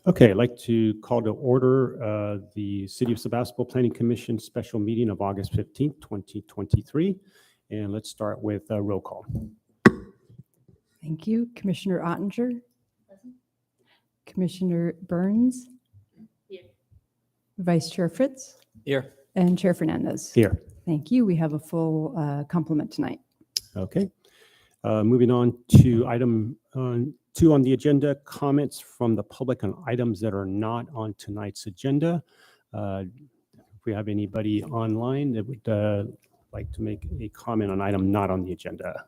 Okay, I'd like to call to order the City of Sebastopol Planning Commission special meeting of August 15th, 2023. And let's start with a roll call. Thank you. Commissioner Ottinger? Present. Commissioner Burns? Here. Vice Chair Fritz? Here. And Chair Fernandez? Here. Thank you. We have a full complement tonight. Okay. Moving on to item 2 on the agenda, comments from the public on items that are not on tonight's agenda. If we have anybody online that would like to make a comment on item not on the agenda.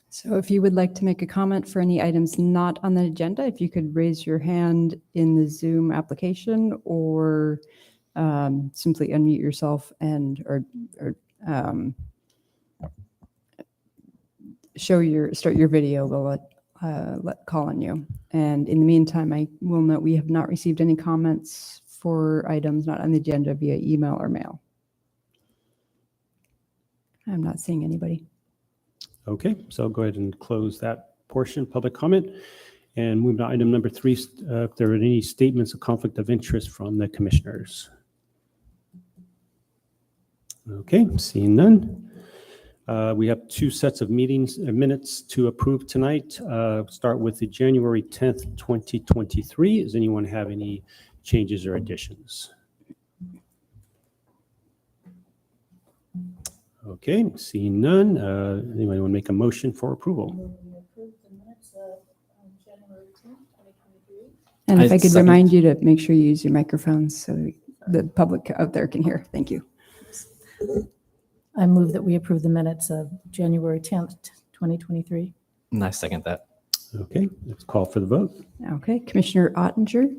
So if you would like to make a comment for any items not on the agenda, if you could raise your hand in the Zoom application or simply unmute yourself and or start your video, we'll let call on you. And in the meantime, I will note we have not received any comments for items not on the agenda via email or mail. I'm not seeing anybody. Okay, so I'll go ahead and close that portion, public comment. And moving on to item number 3, if there are any statements of conflict of interest from the commissioners. Okay, seeing none. We have 2 sets of minutes to approve tonight. Start with the January 10th, 2023. Does anyone have any changes or additions? Okay, seeing none. Anybody want to make a motion for approval? And if I could second. remind you to make sure you use your microphones so the public out there can hear. Thank you. I move that we approve the minutes of January 10th, 2023. And I second that. Okay, let's call for the vote. Okay, Commissioner Ottinger,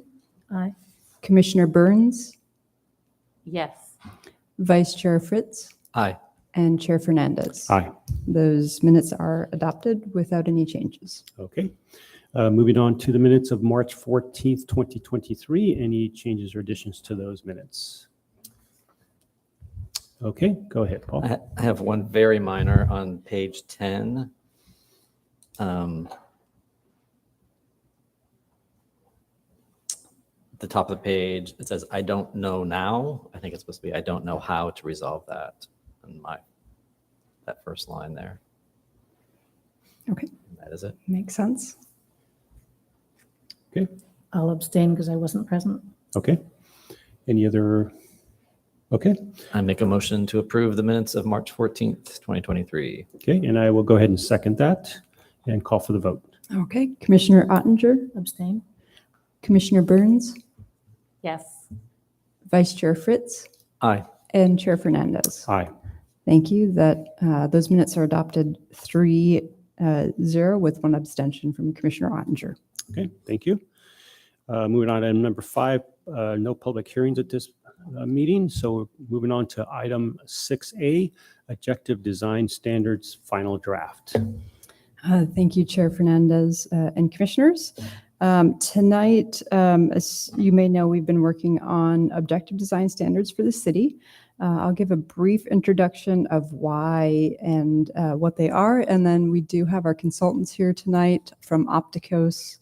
Aye. Commissioner Burns, Yes. Vice Chair Fritz, Aye. and Chair Fernandez. Aye. Those minutes are adopted without any changes. Okay. Moving on to the minutes of March 14th, 2023. Any changes or additions to those minutes? Okay, go ahead, Paul. I have one very minor on page 10. At the top of the page, it says, I don't know now. I think it's supposed to be, I don't know how to resolve that. And that first line there. Okay, That is it. makes sense. Okay. I'll abstain because I wasn't present. Okay. Any other? Okay. I make a motion to approve the minutes of March 14th, 2023. Okay, and I will go ahead and second that and call for the vote. Okay, Commissioner Ottinger, Abstain? Commissioner Burns, Yes. Vice Chair Fritz, Aye. and Chair Fernandez. Aye. Thank you. Those minutes are adopted 3-0 with 1 abstention from Commissioner Ottinger. Okay, thank you. Moving on to item number 5, no public hearings at this meeting. So moving on to item 6A, Objective Design Standards Final Draft. Thank you, Chair Fernandez and Commissioners. Tonight, as you may know, we've been working on objective design standards for the city. I'll give a brief introduction of why and what they are, and then we do have our consultants here tonight from Opticos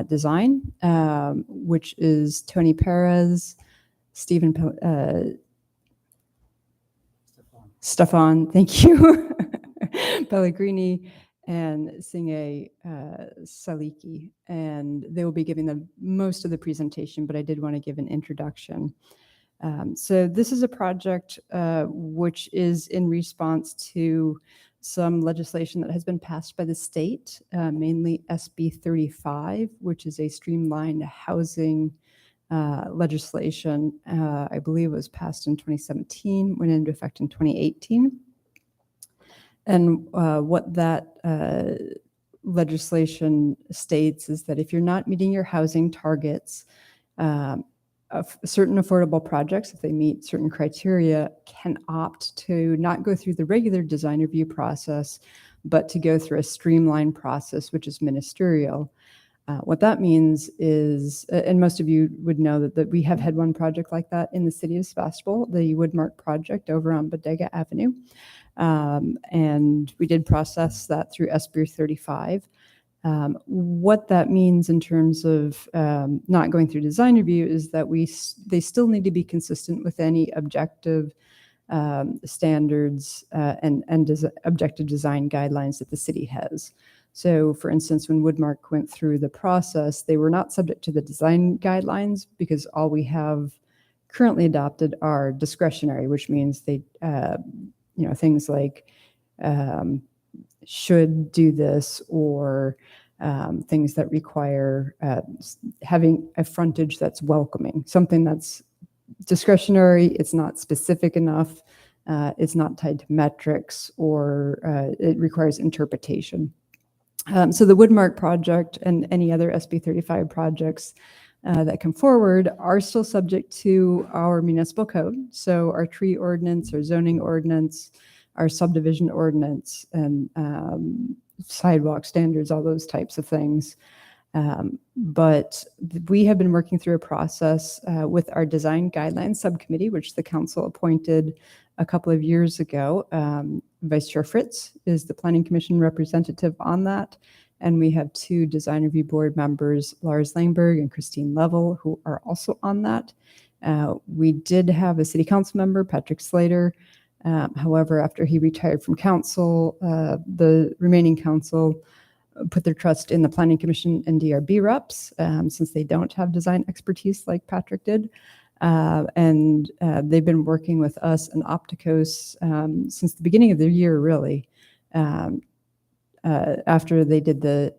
Design, which is Tony Perez, Stefan, thank you, Pellegrini, and Singe Saliki, and they will be giving the most of the presentation, but I did want to give an introduction. So this is a project which is in response to some legislation that has been passed by the state, mainly SB 35, which is a streamlined housing legislation. I believe it was passed in 2017, went into effect in 2018. And what that legislation states is that if you're not meeting your housing targets, certain affordable projects, if they meet certain criteria, can opt to not go through the regular design review process, but to go through a streamlined process, which is ministerial. What that means is, and most of you would know that we have had one project like that in the city of Sebastopol, the Woodmark project over on Bodega Avenue. And we did process that through SB 35. What that means in terms of not going through design review is that they still need to be consistent with any objective standards and objective design guidelines that the city has. So for instance, when Woodmark went through the process, they were not subject to the design guidelines because all we have currently adopted are discretionary, which means they, things like should do this, or things that require having a frontage that's welcoming, something that's discretionary, it's not specific enough, it's not tied to metrics, or it requires interpretation. So the Woodmark project and any other SB 35 projects that come forward are still subject to our municipal code. So our tree ordinance, our zoning ordinance, our subdivision ordinance, and sidewalk standards, all those types of things. But we have been working through a process with our design guidelines subcommittee, which the council appointed a couple of years ago. Vice Chair Fritz is the Planning Commission representative on that. And we have two design review board members, Lars Langberg and Christine Level, who are also on that. We did have a city council member, Patrick Slater. However, after he retired from council, the remaining council put their trust in the Planning Commission and DRB reps, since they don't have design expertise like Patrick did. And they've been working with us and Opticos since the beginning of the year, really. After they did the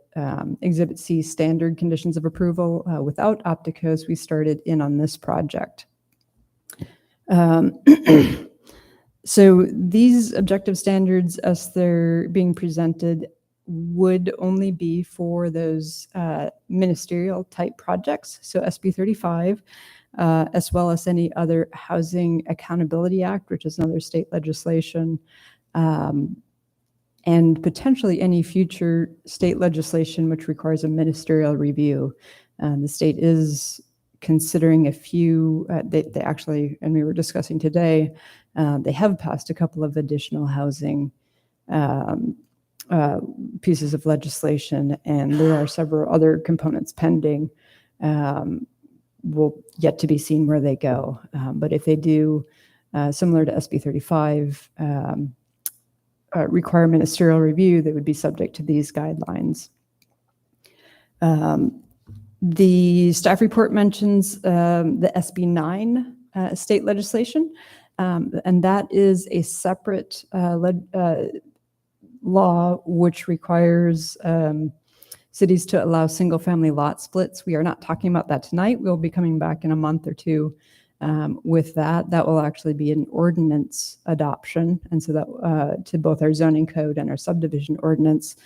Exhibit C standard conditions of approval without Opticos, we started in on this project. So these objective standards, as they're being presented, would only be for those ministerial type projects, so SB 35, as well as any other Housing Accountability Act, which is another state legislation, and potentially any future state legislation which requires a ministerial review. The state is considering a few, they actually, and we were discussing today, they have passed a couple of additional housing pieces of legislation, and there are several other components pending. Will yet to be seen where they go. But if they do, similar to SB 35, require ministerial review, they would be subject to these guidelines. The staff report mentions the SB 9 state legislation, and that is a separate law which requires cities to allow single-family lot splits. We are not talking about that tonight. We'll be coming back in a month or two with that. That will actually be an ordinance adoption, and so that to both our zoning code and our subdivision ordinance.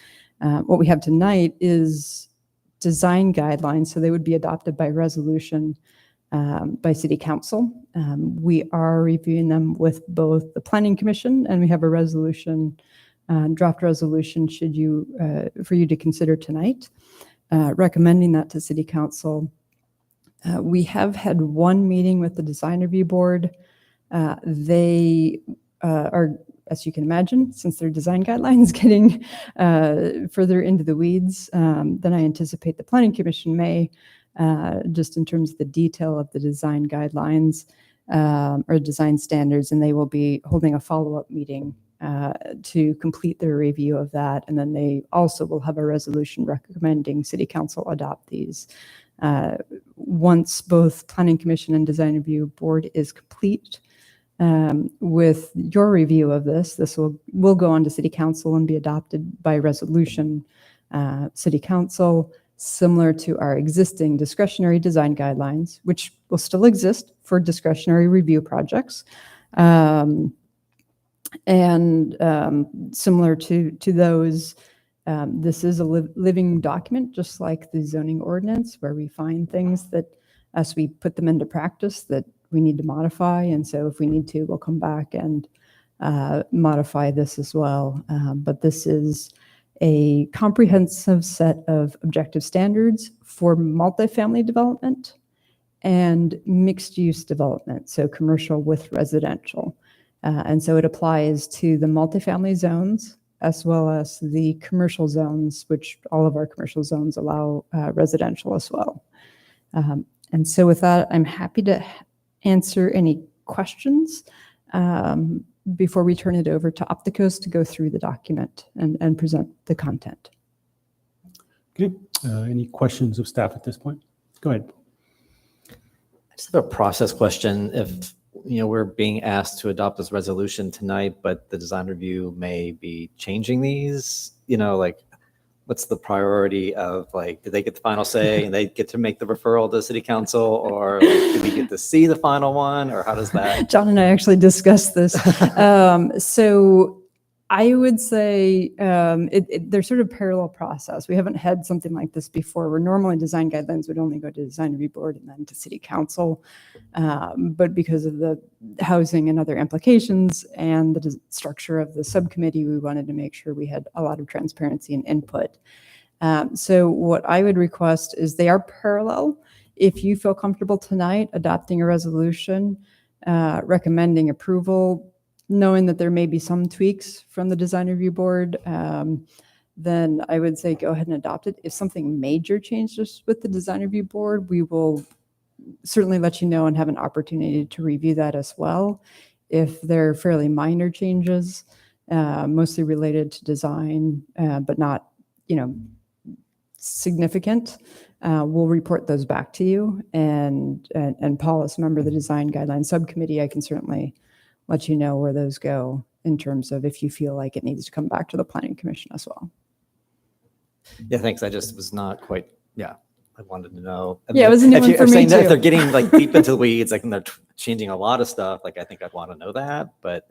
What we have tonight is design guidelines, so they would be adopted by resolution by City Council. We are reviewing them with both the Planning Commission, and we have a resolution, draft resolution for you to consider tonight, recommending that to City Council. We have had one meeting with the Design Review Board. They are, as you can imagine, since their design guidelines getting further into the weeds than I anticipate the Planning Commission may, just in terms of the detail of the design guidelines or design standards, and they will be holding a follow-up meeting to complete their review of that. And then they also will have a resolution recommending City Council adopt these. Once both Planning Commission and Design Review Board is complete with your review of this will go on to City Council and be adopted by resolution. City Council, similar to our existing discretionary design guidelines, which will still exist for discretionary review projects. Similar to those, this is a living document, just like the zoning ordinance, where we find things that as we put them into practice that we need to modify. And so if we need to, we'll come back and modify this as well. But this is a comprehensive set of objective standards for multifamily development and mixed-use development, so commercial with residential. And so it applies to the multifamily zones as well as the commercial zones, which all of our commercial zones allow residential as well. And so with that, I'm happy to answer any questions before we turn it over to Opticos to go through the document and present the content. Okay. Any questions of staff at this point? Go ahead. I just have a process question. If we're being asked to adopt this resolution tonight, but the design review may be changing these, like what's the priority of do they get the final say and they get to make the referral to City Council, or do we get to see the final one, or how does that? John and I actually discussed this. So I would say they're sort of parallel process. We haven't had something like this before, where normally design guidelines would only go to Design Review Board and then to City Council. But because of the housing and other implications and the structure of the subcommittee, we wanted to make sure we had a lot of transparency and input. So what I would request is they are parallel. If you feel comfortable tonight adopting a resolution recommending approval, knowing that there may be some tweaks from the Design Review Board, then I would say go ahead and adopt it. If something major changes with the Design Review Board, we will certainly let you know and have an opportunity to review that as well. If they're fairly minor changes, mostly related to design, but not, significant, we'll report those back to you. And Paul, as a member of the Design Guidelines Subcommittee, I can certainly let you know where those go in terms of if you feel like it needs to come back to the Planning Commission as well. Yeah, thanks. I just was not quite, I wanted to know. Yeah, it was new one for me saying that if too. they're getting deep into the weeds, and they're changing a lot of stuff, I think I'd want to know that. But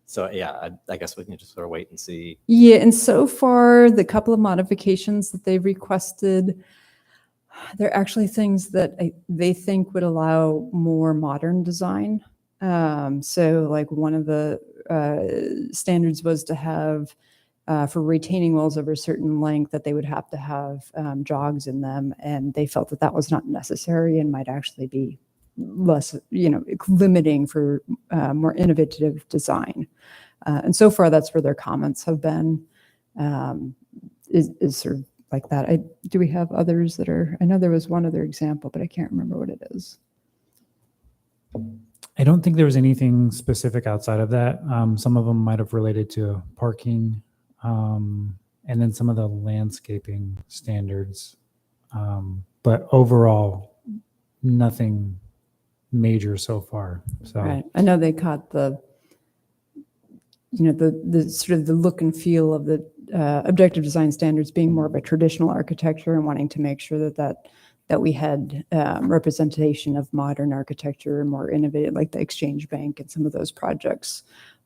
so, I guess we can just sort of wait and see. Yeah, and so far, the couple of modifications that they've requested, they're actually things that they think would allow more modern design. So like one of the standards was to have, for retaining walls of a certain length, that they would have to have jogs in them. And they felt that that was not necessary and might actually be less, limiting for more innovative design. And so far, that's where their comments have been, is sort of like that. Do we have others that are, I know there was one other example, but I can't remember what it is. I don't think there was anything specific outside of that. Some of them might have related to parking, and then some of the landscaping standards. But overall, nothing major so far. So Right. I know they caught the sort of the look and feel of the objective design standards being more of a traditional architecture and wanting to make sure that we had representation of modern architecture and more innovative, like the Exchange Bank and some of those projects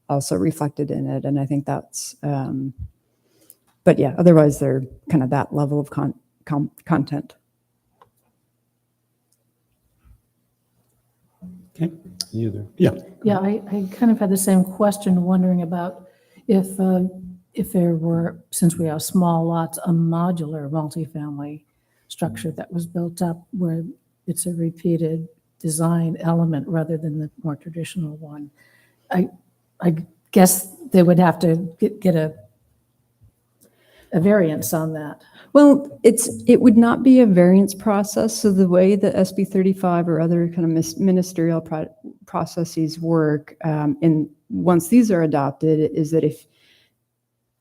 also reflected in it. And I think that's, but yeah, otherwise they're kind of that level of content. Okay. Either. Yeah. Yeah, I kind of had the same question, wondering about if there were, since we have small lots, a modular multifamily structure that was built up where it's a repeated design element rather than the more traditional one. I guess they would have to get a variance on that. Well, it would not be a variance process. So the way the SB 35 or other kind of ministerial processes work, in once these are adopted is that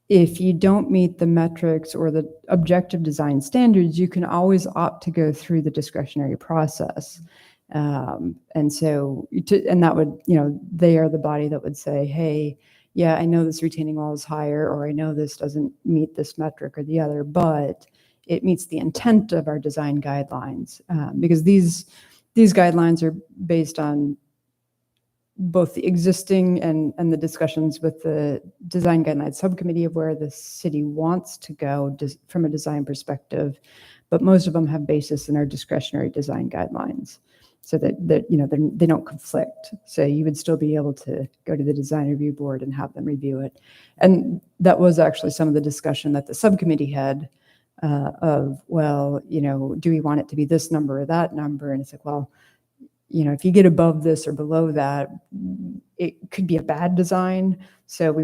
if you don't meet the metrics or the objective design standards, you can always opt to go through the discretionary process. And so, and that would, they are the body that would say, hey, yeah, I know this retaining wall is higher, or I know this doesn't meet this metric or the other, but it meets the intent of our design guidelines. Because these guidelines are based on both the existing and the discussions with the design guidelines subcommittee of where the city wants to go from a design perspective, but most of them have basis in our discretionary design guidelines, so that they don't conflict. So you would still be able to go to the design review board and have them review it. And that was actually some of the discussion that the subcommittee had of, well, do we want it to be this number or that number? And it's like, well, if you get above this or below that, it could be a bad design. So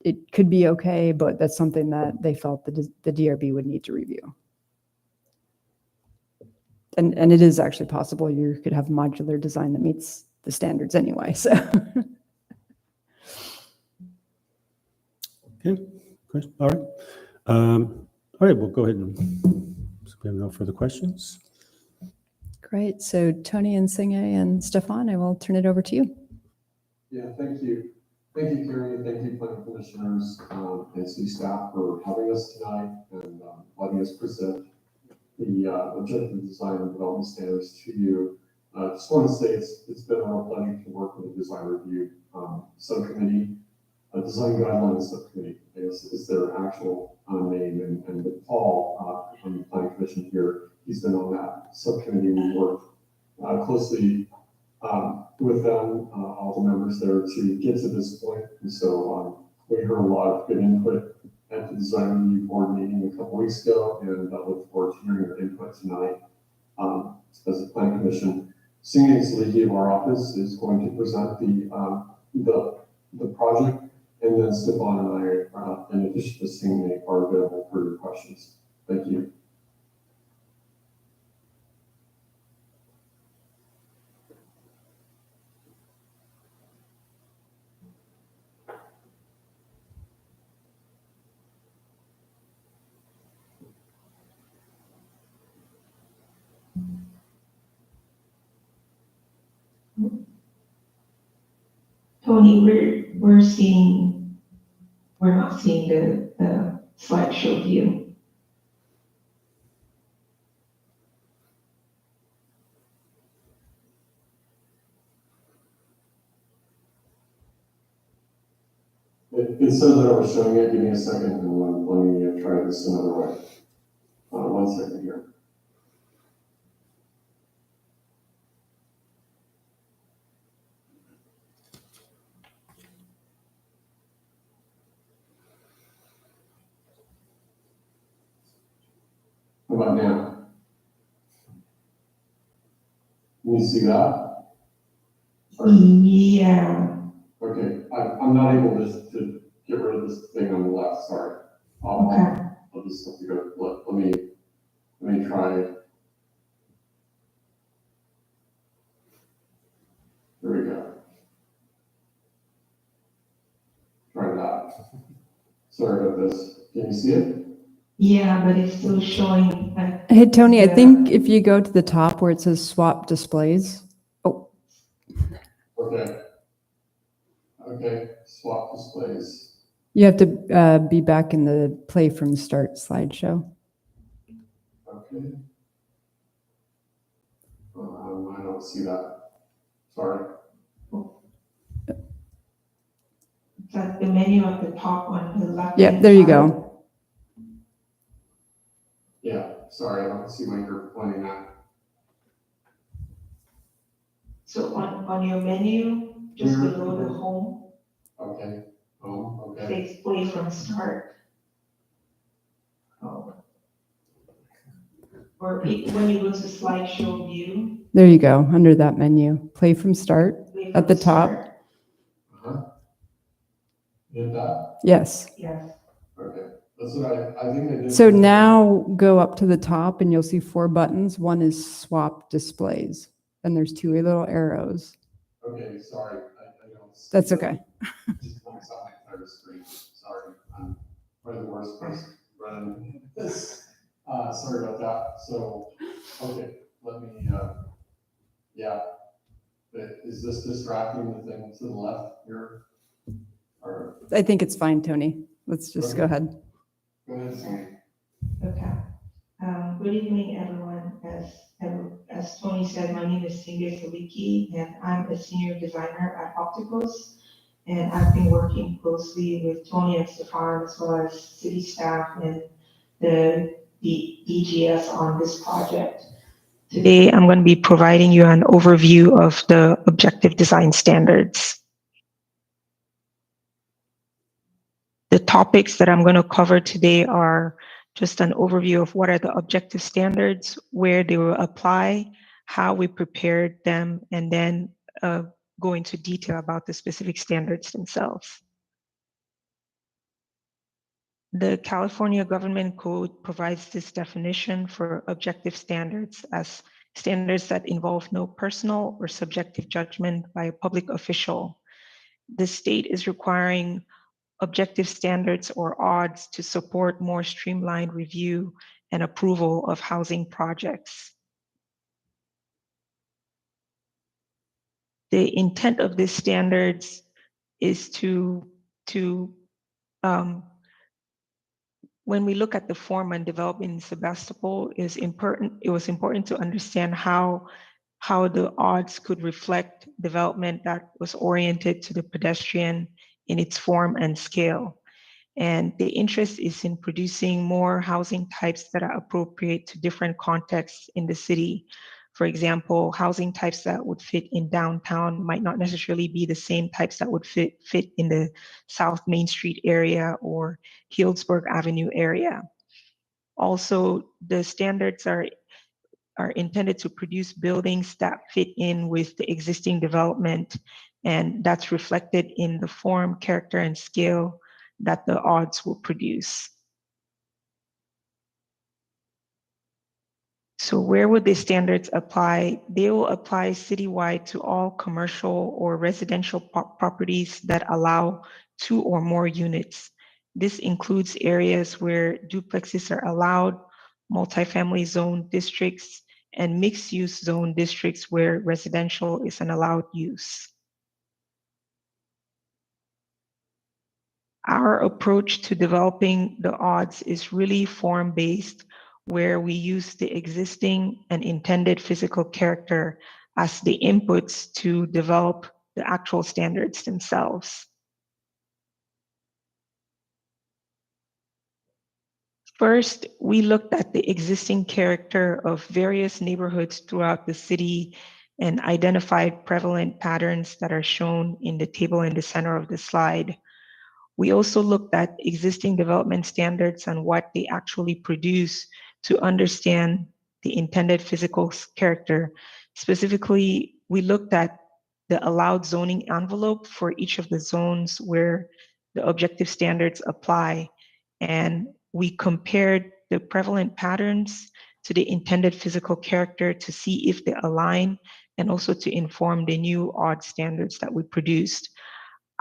it could be okay, but that's something that they felt the DRB would need to review. And it is actually possible you could have a modular design that meets the standards anyway, so. Okay, good, all right. All right, we'll go ahead and, so we have no further questions. Great, so Tony and Singe and Stefan, I will turn it over to you. Yeah, thank you. Thank you, Carrie. Thank you, planning commissioners and city staff for having us tonight and letting us present the objective design and development standards to you. Just want to say it's been a real pleasure to work with the design review subcommittee, design guidelines subcommittee, I guess is their actual name, and with Paul from the planning commission here, he's been on that subcommittee. We work closely with them, all the members there, to get to this point. And so we heard a lot of good input at the design review board meeting a couple weeks ago, and I look forward to hearing your input tonight. As a planning commission, Singe Saliki of our office is going to present the project, and then Stefan and I, in addition to Singe, are available for your questions. Thank you. Tony, we're not seeing the slideshow view. It said that I was showing it. Give me a second, and let me try this another way. 1 second here. How about now? Can you see that? Yeah. Okay, I'm not able to get rid of this thing on the left, sorry. Okay. I'll just have to go, let me try. There we go. Try that. Sorry about this. Can you see it? Yeah, but it's still showing. Hey, Tony, I think if you go to the top where it says swap displays. Oh, Okay. Okay, swap displays. you have to be back in the play from start slideshow. Okay. I don't see that. Sorry. It's like the menu at the top on the left. Yeah, there you go. Yeah, sorry, I don't see what you're pointing at. So on your menu, just Where? below the home, Okay. Okay. says play from start. Oh. Or when you go to slideshow view. There you go, under that menu. Play from start play at the from top. start. Did that? Yes. Yes. Okay. That's what I think I did. So now go up to the top and you'll see 4 buttons. One is swap displays, and there's 2 little arrows. Okay, sorry, I don't That's okay. Just knocks out my entire screen. Sorry, I'm probably the worst person running this. Sorry about that. So, okay, let me, yeah. But is this distracting the thing to the left here? Or, I think it's fine, Tony. Let's just go Okay. ahead. go ahead, Tony. Okay. Good evening, everyone. As Tony said, my name is Singa Saliki, and I'm a senior designer at Opticals. And I've been working closely with Tony and Stefan, as well as city staff and the DGS on this project. Today, I'm going to be providing you an overview of the objective design standards. The topics that I'm going to cover today are just an overview of what are the objective standards, where they will apply, how we prepared them, and then go into detail about the specific standards themselves. The California Government Code provides this definition for objective standards as standards that involve no personal or subjective judgment by a public official. The state is requiring objective standards or odds to support more streamlined review and approval of housing projects. The intent of these standards is when we look at the form and development in Sebastopol, it was important to understand how the odds could reflect development that was oriented to the pedestrian in its form and scale. And the interest is in producing more housing types that are appropriate to different contexts in the city. For example, housing types that would fit in downtown might not necessarily be the same types that would fit in the South Main Street area or Healdsburg Avenue area. Also, the standards are intended to produce buildings that fit in with the existing development, and that's reflected in the form, character, and scale that the odds will produce. So where would these standards apply? They will apply citywide to all commercial or residential properties that allow 2 or more units. This includes areas where duplexes are allowed, multifamily zone districts, and mixed-use zone districts where residential is an allowed use. Our approach to developing the odds is really form-based, where we use the existing and intended physical character as the inputs to develop the actual standards themselves. First, we looked at the existing character of various neighborhoods throughout the city and identified prevalent patterns that are shown in the table in the center of the slide. We also looked at existing development standards and what they actually produce to understand the intended physical character. Specifically, we looked at the allowed zoning envelope for each of the zones where the objective standards apply. And we compared the prevalent patterns to the intended physical character to see if they align and also to inform the new odd standards that we produced.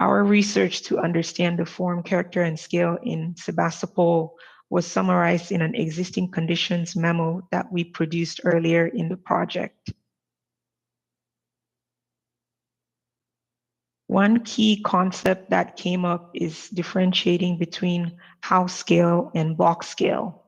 Our research to understand the form, character, and scale in Sebastopol was summarized in an existing conditions memo that we produced earlier in the project. One key concept that came up is differentiating between house scale and block scale.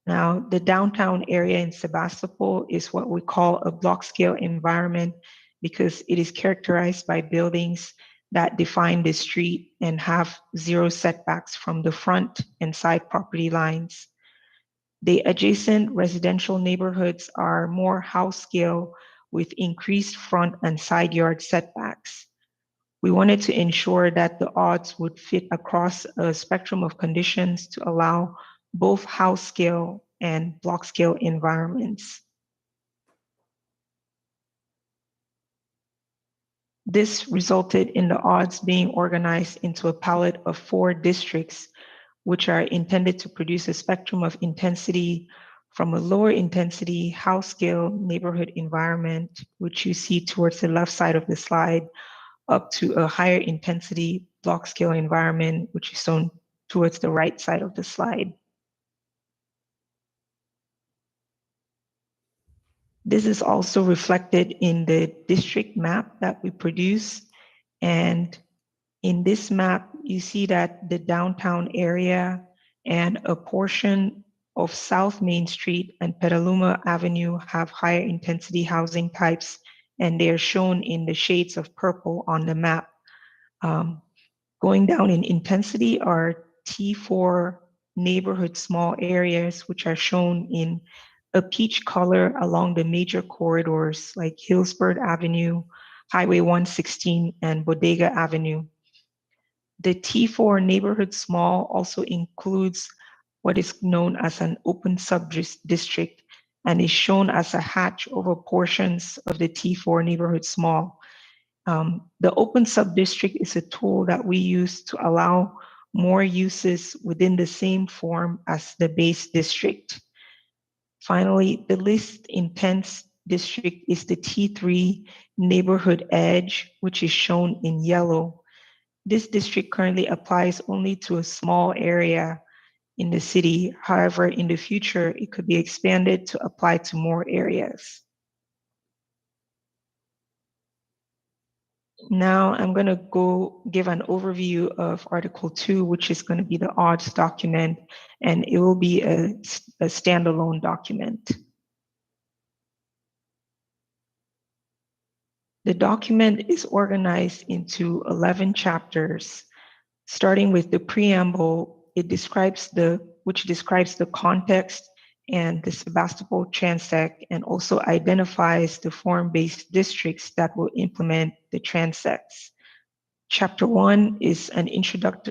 Now, the downtown area in Sebastopol is what we call a block scale environment because it is characterized by buildings that define the street and have 0 setbacks from the front and side property lines. The adjacent residential neighborhoods are more house scale with increased front and side yard setbacks. We wanted to ensure that the odds would fit across a spectrum of conditions to allow both house scale and block scale environments. This resulted in the odds being organized into a palette of 4 districts, which are intended to produce a spectrum of intensity from a lower intensity house scale neighborhood environment, which you see towards the left side of the slide, up to a higher intensity block scale environment, which is shown towards the right side of the slide. This is also reflected in the district map that we produce. And in this map, you see that the downtown area and a portion of South Main Street and Petaluma Avenue have higher intensity housing types, and they are shown in the shades of purple on the map. Going down in intensity are T4 neighborhood small areas, which are shown in a peach color along the major corridors like Hillsburg Avenue, Highway 116, and Bodega Avenue. The T4 neighborhood small also includes what is known as an open sub-district and is shown as a hatch over portions of the T4 neighborhood small. The open sub-district is a tool that we use to allow more uses within the same form as the base district. Finally, the least intense district is the T3 neighborhood edge, which is shown in yellow. This district currently applies only to a small area in the city. However, in the future, it could be expanded to apply to more areas. Now I'm going to go give an overview of Article 2, which is going to be the odds document, and it will be a standalone document. The document is organized into 11 chapters, starting with the preamble. Which describes the context and the Sebastopol transect, and also identifies the form-based districts that will implement the transects. Chapter 1 is an introduction,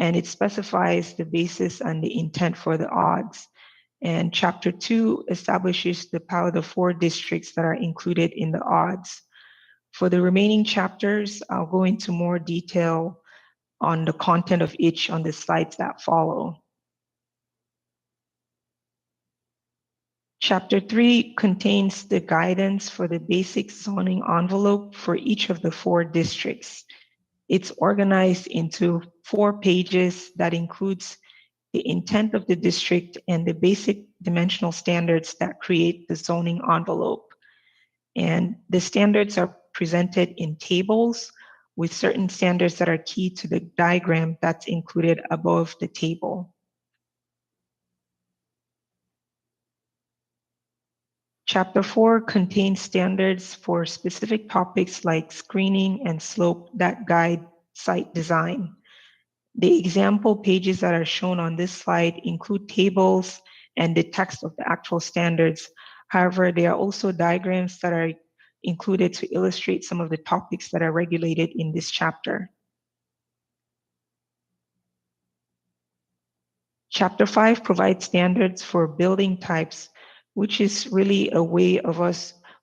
and it specifies the basis and the intent for the odds. And Chapter 2 establishes the power of the 4 districts that are included in the odds. For the remaining chapters, I'll go into more detail on the content of each on the slides that follow. Chapter 3 contains the guidance for the basic zoning envelope for each of the 4 districts. It's organized into 4 pages that includes the intent of the district and the basic dimensional standards that create the zoning envelope. And the standards are presented in tables with certain standards that are key to the diagram that's included above the table. Chapter 4 contains standards for specific topics like screening and slope that guide site design. The example pages that are shown on this slide include tables and the text of the actual standards. However, there are also diagrams that are included to illustrate some of the topics that are regulated in this chapter. Chapter 5 provides standards for building types, which is really a way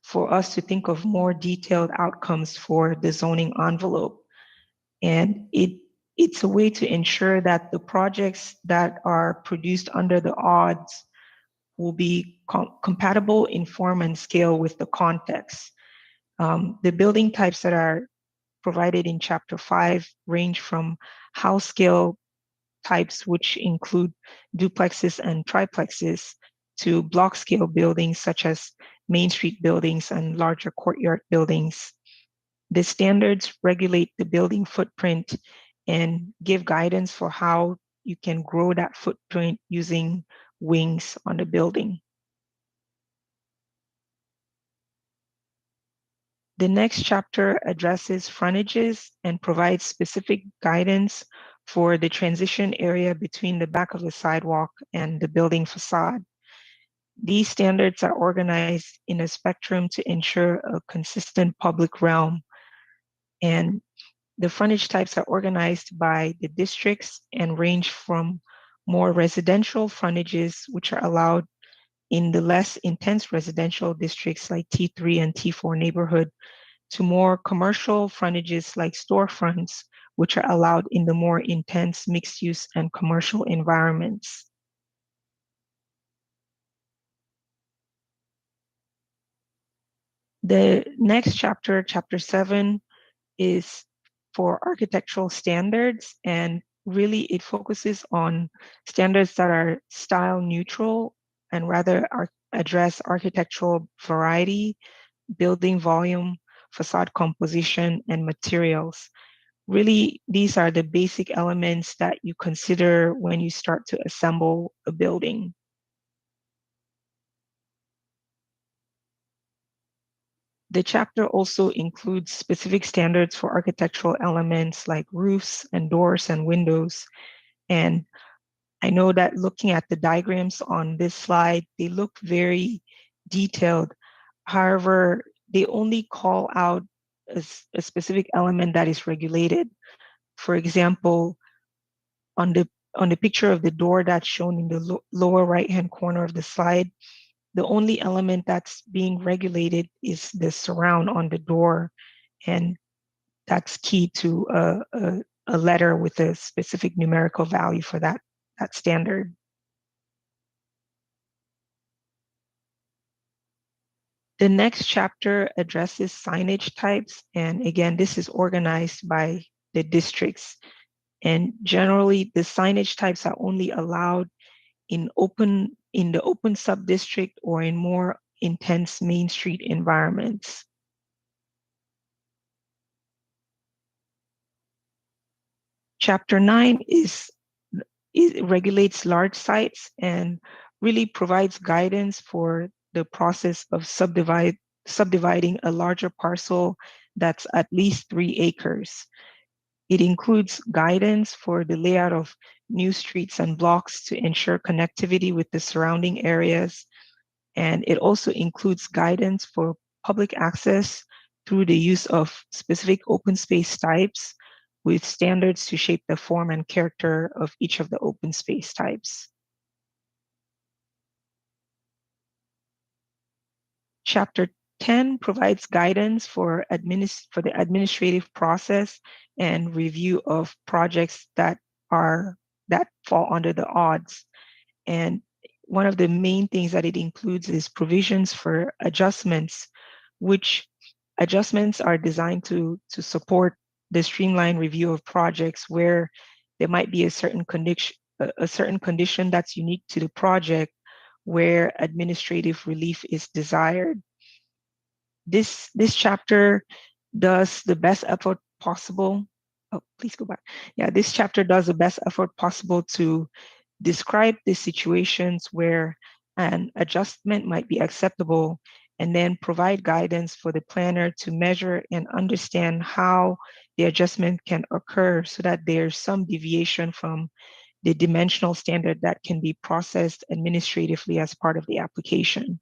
for us to think of more detailed outcomes for the zoning envelope. And it's a way to ensure that the projects that are produced under the odds will be compatible in form and scale with the context. The building types that are provided in Chapter 5 range from house scale types, which include duplexes and triplexes, to block scale buildings such as Main Street buildings and larger courtyard buildings. The standards regulate the building footprint and give guidance for how you can grow that footprint using wings on the building. The next chapter addresses frontages and provides specific guidance for the transition area between the back of the sidewalk and the building facade. These standards are organized in a spectrum to ensure a consistent public realm. And the frontage types are organized by the districts and range from more residential frontages, which are allowed in the less intense residential districts like T3 and T4 neighborhood, to more commercial frontages like storefronts, which are allowed in the more intense mixed use and commercial environments. The next chapter, chapter 7, is for architectural standards, and really it focuses on standards that are style neutral and rather address architectural variety, building volume, facade composition, and materials. Really, these are the basic elements that you consider when you start to assemble a building. The chapter also includes specific standards for architectural elements like roofs and doors and windows. And I know that looking at the diagrams on this slide, they look very detailed. However, they only call out a specific element that is regulated. For example, on the picture of the door that's shown in the lower right-hand corner of the slide, the only element that's being regulated is the surround on the door, and that's key to a letter with a specific numerical value for that standard. The next chapter addresses signage types, and again, this is organized by the districts. And generally, the signage types are only allowed in the open sub-district or in more intense main street environments. Chapter 9 it regulates large sites and really provides guidance for the process of subdividing a larger parcel that's at least 3 acres. It includes guidance for the layout of new streets and blocks to ensure connectivity with the surrounding areas. And it also includes guidance for public access through the use of specific open space types with standards to shape the form and character of each of the open space types. Chapter 10 provides guidance for the administrative process and review of projects that fall under the odds. And one of the main things that it includes is provisions for adjustments, which adjustments are designed to support the streamlined review of projects where there might be a certain condition that's unique to the project where administrative relief is desired. This chapter does the best effort possible. Oh, please go back. Yeah, this chapter does the best effort possible to describe the situations where an adjustment might be acceptable, and then provide guidance for the planner to measure and understand how the adjustment can occur so that there's some deviation from the dimensional standard that can be processed administratively as part of the application.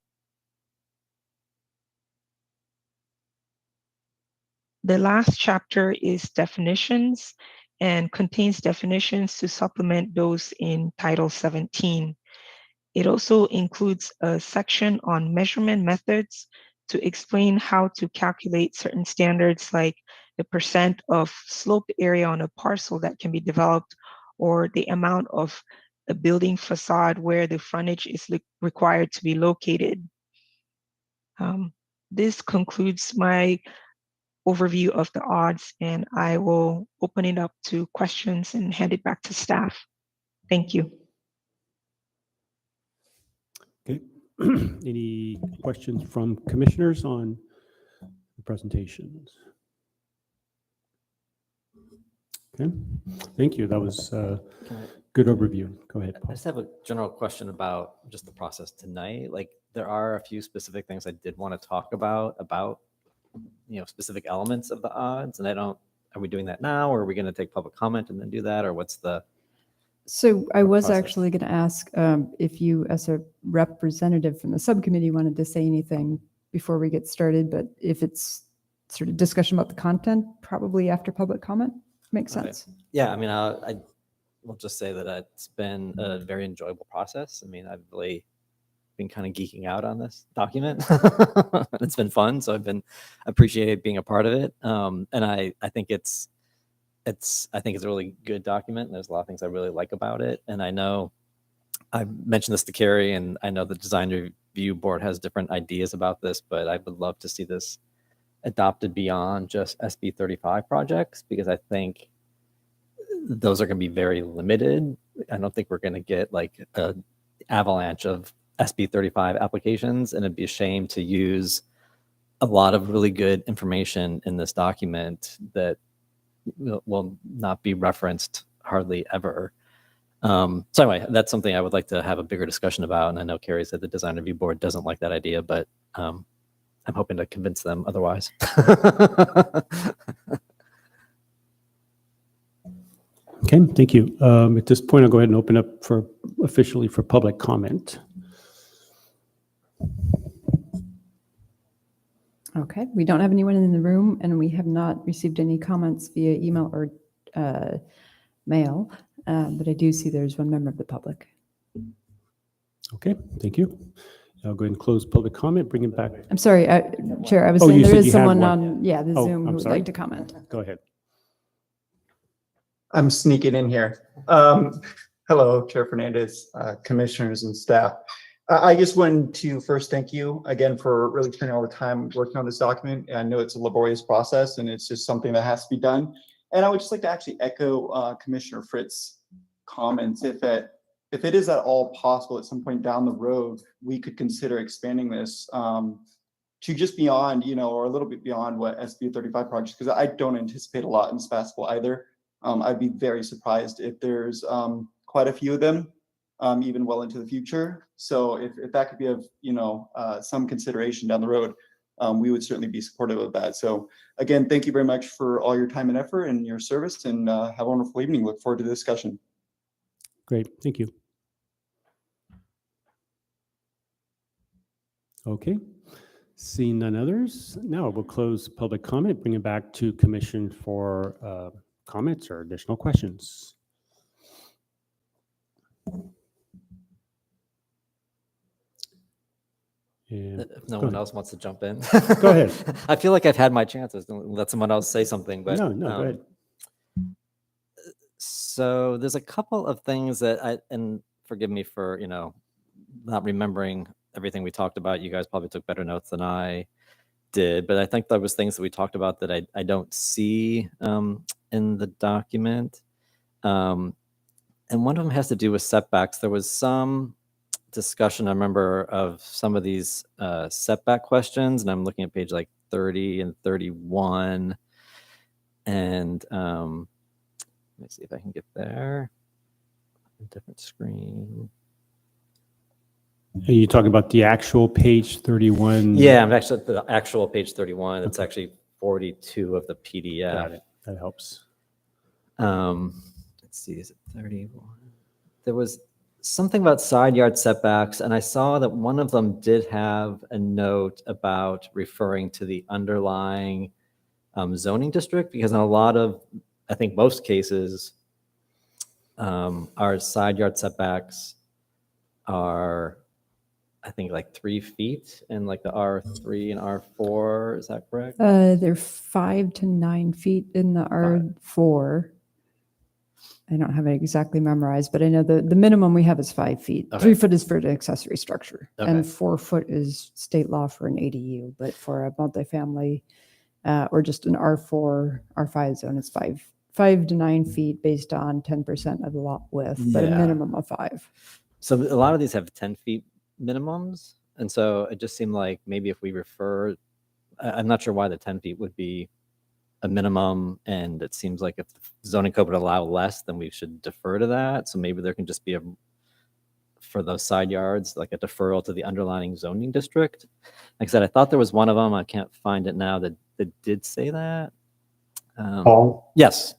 The last chapter is definitions and contains definitions to supplement those in Title 17. It also includes a section on measurement methods to explain how to calculate certain standards like the percent of sloped area on a parcel that can be developed, or the amount of a building facade where the frontage is required to be located. This concludes my overview of the odds, and I will open it up to questions and hand it back to staff. Thank you. Okay. Any questions from commissioners on the presentations? Okay, thank you. That was a good overview. Go ahead, I Paul. just have a general question about just the process tonight. Like, there are a few specific things I did want to talk about, specific elements of the odds. And are we doing that now, or are we going to take public comment and then do that? Or what's the? So I was process? actually going to ask if you, as a representative from the subcommittee, wanted to say anything before we get started, but if it's sort of discussion about the content, probably after public comment, makes Okay. sense. Yeah, I mean, I will just say that it's been a very enjoyable process. I mean, I've really been kind of geeking out on this document. It's been fun, so I've been appreciated being a part of it. And I think it's a really good document. And there's a lot of things I really like about it. And I know I mentioned this to Carrie, and I know the design review board has different ideas about this, but I would love to see this adopted beyond just SB 35 projects, because I think those are going to be very limited. I don't think we're going to get like an avalanche of SB 35 applications, and it'd be a shame to use a lot of really good information in this document that will not be referenced hardly ever. So anyway, that's something I would like to have a bigger discussion about. And I know Carrie said the design review board doesn't like that idea, but I'm hoping to convince them otherwise. Okay, thank you. At this point, I'll go ahead and open up officially for public comment. Okay, we don't have anyone in the room, and we have not received any comments via email or mail, but I do see there's one member of the public. Okay, thank you. I'll go ahead and close public comment, bring it back. I'm sorry, Chair, I was Oh, saying you there said is you had someone one. on, the Oh, Zoom who I'm would sorry. like to comment. Go ahead. I'm sneaking in here. Hello, Chair Fernandez, commissioners and staff. I just wanted to first thank you again for really spending all the time working on this document. I know it's a laborious process and it's just something that has to be done. And I would just like to actually echo Commissioner Fritz's comments. If it is at all possible at some point down the road, we could consider expanding this to just beyond, or a little bit beyond what SB 35 projects, because I don't anticipate a lot in Sebastopol either. I'd be very surprised if there's quite a few of them, even well into the future. So if that could be of some consideration down the road, we would certainly be supportive of that. So again, thank you very much for all your time and effort and your service, and have a wonderful evening. Look forward to the discussion. Great, thank you. Okay, seeing none others, now we'll close public comment, bring it back to commission for comments or additional questions. And If no go one ahead. else wants to jump in. Go ahead. I feel like I've had my chances. Don't let someone else say something, but No, go ahead. So there's a couple of things that and forgive me for, not remembering everything we talked about. You guys probably took better notes than I did, but I think there was things that we talked about that I don't see in the document. And one of them has to do with setbacks. There was some discussion, I remember, of some of these setback questions, and I'm looking at page like 30 and 31. And let me see if I can get there. A different screen. Are you talking about the actual page 31? Yeah, I'm actually at the actual page 31. It's actually 42 of the PDF. Got it. That helps. Let's see, is it 31? There was something about side yard setbacks, and I saw that one of them did have a note about referring to the underlying zoning district, because in a lot of, I think most cases, our side yard setbacks are, I think, like 3 feet in like the R3 and R4. Is that correct? They're 5 to 9 feet in the R4. I don't have it exactly memorized, but I know the minimum we have is 5 feet. Okay. 3 foot is for an accessory structure, Okay. and 4 foot is state law for an ADU. But for a multifamily or just an R4, R5 zone, it's 5 to 9 feet based on 10% of the lot width, but a Yeah. minimum of 5. So a lot of these have 10 feet minimums. And so it just seemed like maybe if we refer, I'm not sure why the 10 feet would be a minimum. And it seems like if the zoning code would allow less, then we should defer to that. So maybe there can just be for those side yards, like a deferral to the underlying zoning district. Like I said, I thought there was one of them. I can't find it now that did say that. Paul? Yes.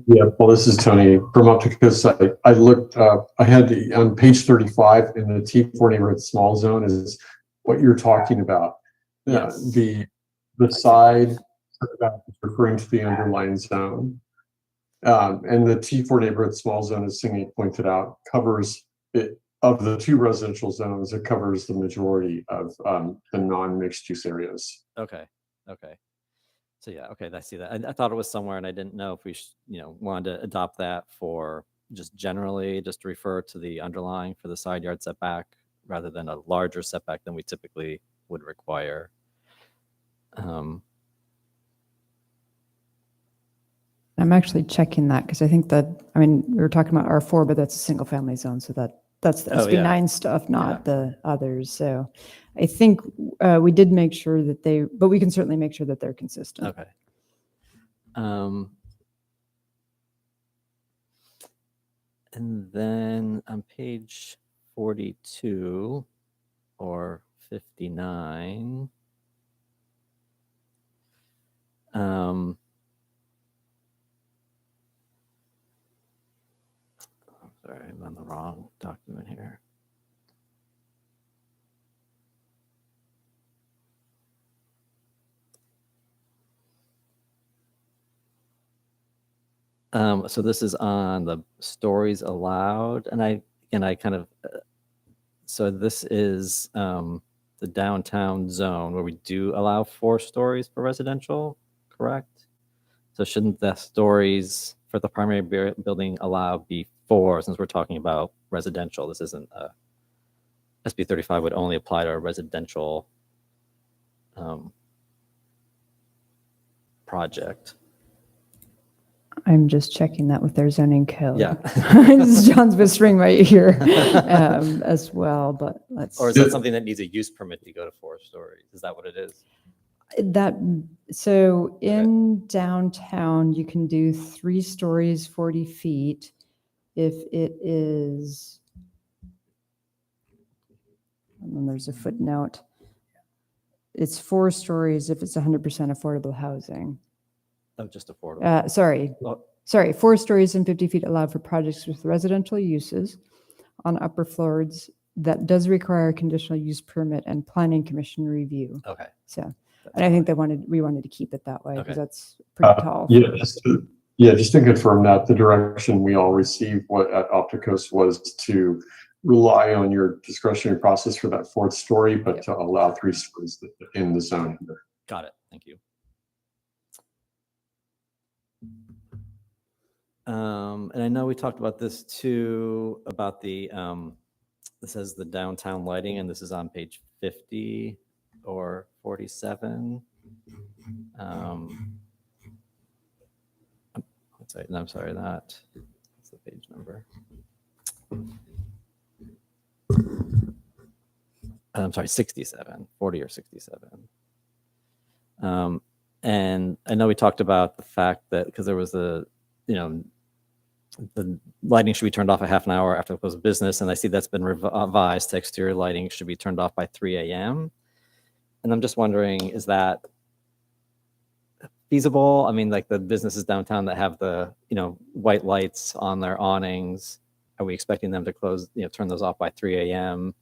Yeah, well, this is Tony from Optica's site. I looked, I had on page 35 in the T4 neighborhood small zone is what you're talking about. Yes. The side setback is referring to the underlying zone. And the T4 neighborhood small zone, as Singy pointed out, covers it. Of the 2 residential zones, it covers the majority of the non-mixed use areas. Okay. So yeah, okay, I see that. I thought it was somewhere, and I didn't know if we, wanted to adopt that for just generally, just to refer to the underlying for the side yard setback rather than a larger setback than we typically would require. I'm actually checking that because I think that, I mean, we were talking about R4, but that's a single family zone. So that's the Oh, yeah. SB9 stuff, not the others. So I think we did make sure that but we can certainly make sure that they're consistent. Okay. And then on page 42 or 59, sorry, I'm on the wrong document here. So this is on the stories allowed, and I kind of, so this is the downtown zone where we do allow 4 stories for residential, correct? So shouldn't the stories for the primary building allow be 4, since we're talking about residential? This isn't SB 35 would only apply to a residential project. I'm just checking that with their zoning code. Yeah. John's whispering my ear as well, but let's. Or is that something that needs a use permit to go to 4 stories? Is that what it is? So in downtown, you can do 3 stories, 40 feet. If it is, and then there's a footnote. It's 4 stories if it's 100% affordable housing. Oh, just affordable. Sorry, 4 stories and 50 feet allowed for projects with residential uses on upper floors that does require a conditional use permit and planning commission review. Okay. So, and I think we wanted to keep it that way Okay. because that's pretty tall. Just to confirm that the direction we all received at Opticos was to rely on your discretionary process for that 4th story, but to allow 3 stories in the zone here. Got it. Thank you. And I know we talked about this too, about the, this says the downtown lighting, and this is on page 50 or 47. I'm sorry, that's the page number. I'm sorry, 67, 40 or 67. And I know we talked about the fact that because there was the lighting should be turned off a half an hour after the close of business. And I see that's been revised to exterior lighting should be turned off by 3 a.m. And I'm just wondering, is that feasible? I mean, like the businesses downtown that have the, white lights on their awnings, are we expecting them to close, turn those off by 3 a.m.?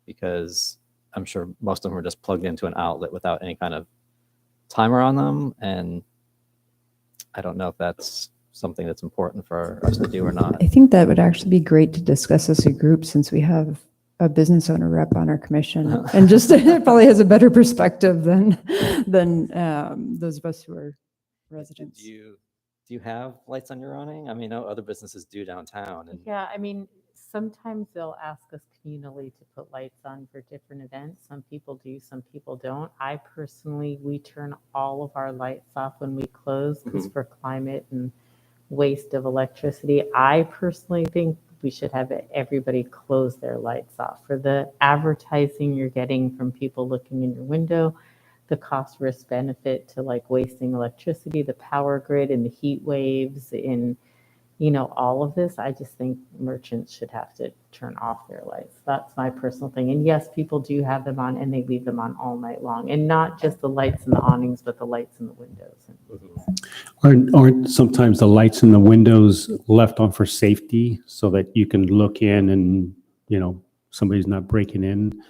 Because I'm sure most of them are just plugged into an outlet without any kind of timer on them. And I don't know if that's something that's important for us to do or not. I think that would actually be great to discuss as a group since we have a business owner rep on our commission and just probably has a better perspective than those of us who are residents. Do you have lights on your awning? I mean, I know other businesses do downtown. And Yeah, I mean, sometimes they'll ask us communally to put lights on for different events. Some people do, some people don't. I personally, we turn all of our lights off when we close because for climate and waste of electricity. I personally think we should have everybody close their lights off. For the advertising you're getting from people looking in your window, the cost risk benefit to like wasting electricity, the power grid and the heat waves in, all of this, I just think merchants should have to turn off their lights. That's my personal thing. And yes, people do have them on and they leave them on all night long. And not just the lights in the awnings, but the lights in the windows. Aren't sometimes the lights in the windows left on for safety so that you can look in and, somebody's not breaking in?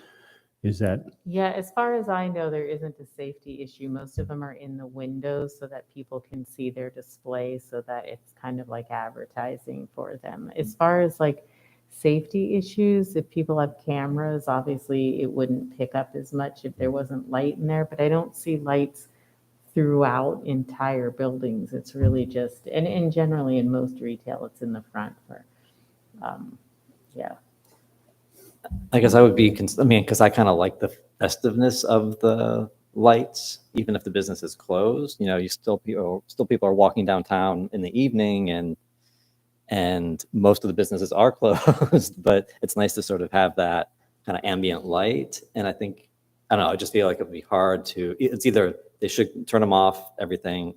Is that? Yeah, as far as I know, there isn't a safety issue. Most of them are in the windows so that people can see their display so that it's kind of like advertising for them. As far as like safety issues, if people have cameras, obviously it wouldn't pick up as much if there wasn't light in there, but I don't see lights throughout entire buildings. It's really just, and generally in most retail, it's in the front for, yeah. I guess I would be, because I kind of like the festiveness of the lights, even if the business is closed. You know, you still people are walking downtown in the evening, and most of the businesses are closed. But it's nice to sort of have that kind of ambient light. And I think, I don't know, I just feel like it would be hard to. It's either they should turn them off, everything,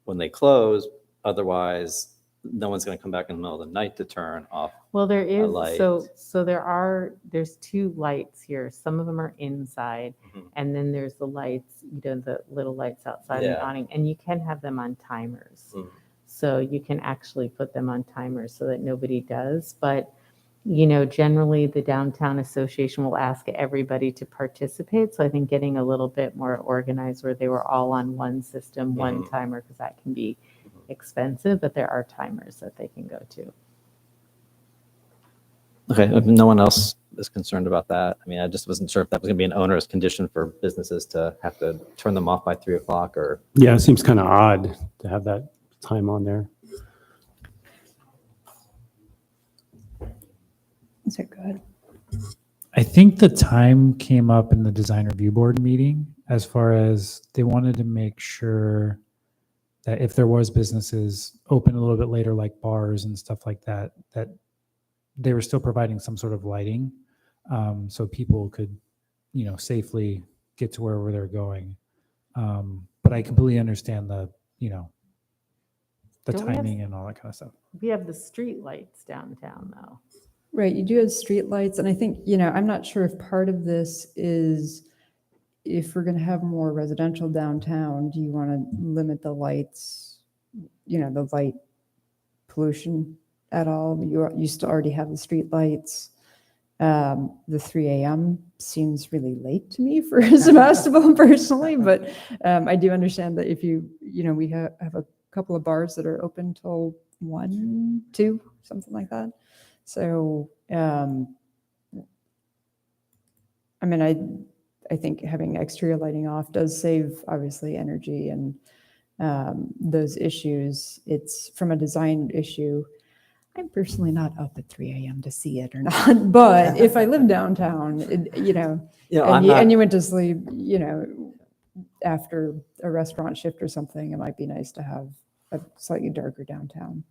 when they close. Otherwise, no one's going to come back in the middle of the night to turn off. Well, there is, light. so there's two lights here. Some of them are inside, Mhm. and then there's the lights, the little lights outside the Yeah. awning, and you can have them on timers. Mhm. So you can actually put them on timers so that nobody does. But, generally the downtown association will ask everybody to participate. So I think getting a little bit more organized where they were all on one system, one Mhm. timer, because that can be expensive, but there are timers that they can go to. Okay, if no one else is concerned about that. I mean, I just wasn't sure if that was going to be an onerous condition for businesses to have to turn them off by 3 o'clock or. Yeah, it seems kind of odd to have that time on there. Is it good? I think the time came up in the design review board meeting as far as they wanted to make sure that if there was businesses open a little bit later, like bars and stuff like that, that they were still providing some sort of lighting, so people could, safely get to wherever they're going. But I completely understand the Don't we have- timing and all that kind of stuff. We have the street lights downtown though. Right, you do have streetlights, and I think, I'm not sure if part of this is if we're going to have more residential downtown, do you want to limit the lights, the light pollution at all? You still already have the streetlights. The 3 a.m. seems really late to me for Sebastopol personally, but I do understand that if we have a couple of bars that are open till 1, 2, something like that. So, I think having exterior lighting off does save, obviously, energy and those issues. It's from a design issue. I'm personally not up at 3 a.m. to see it or not, but if I live downtown, and you went to sleep, after a restaurant shift or something, it might be nice to have a slightly darker downtown.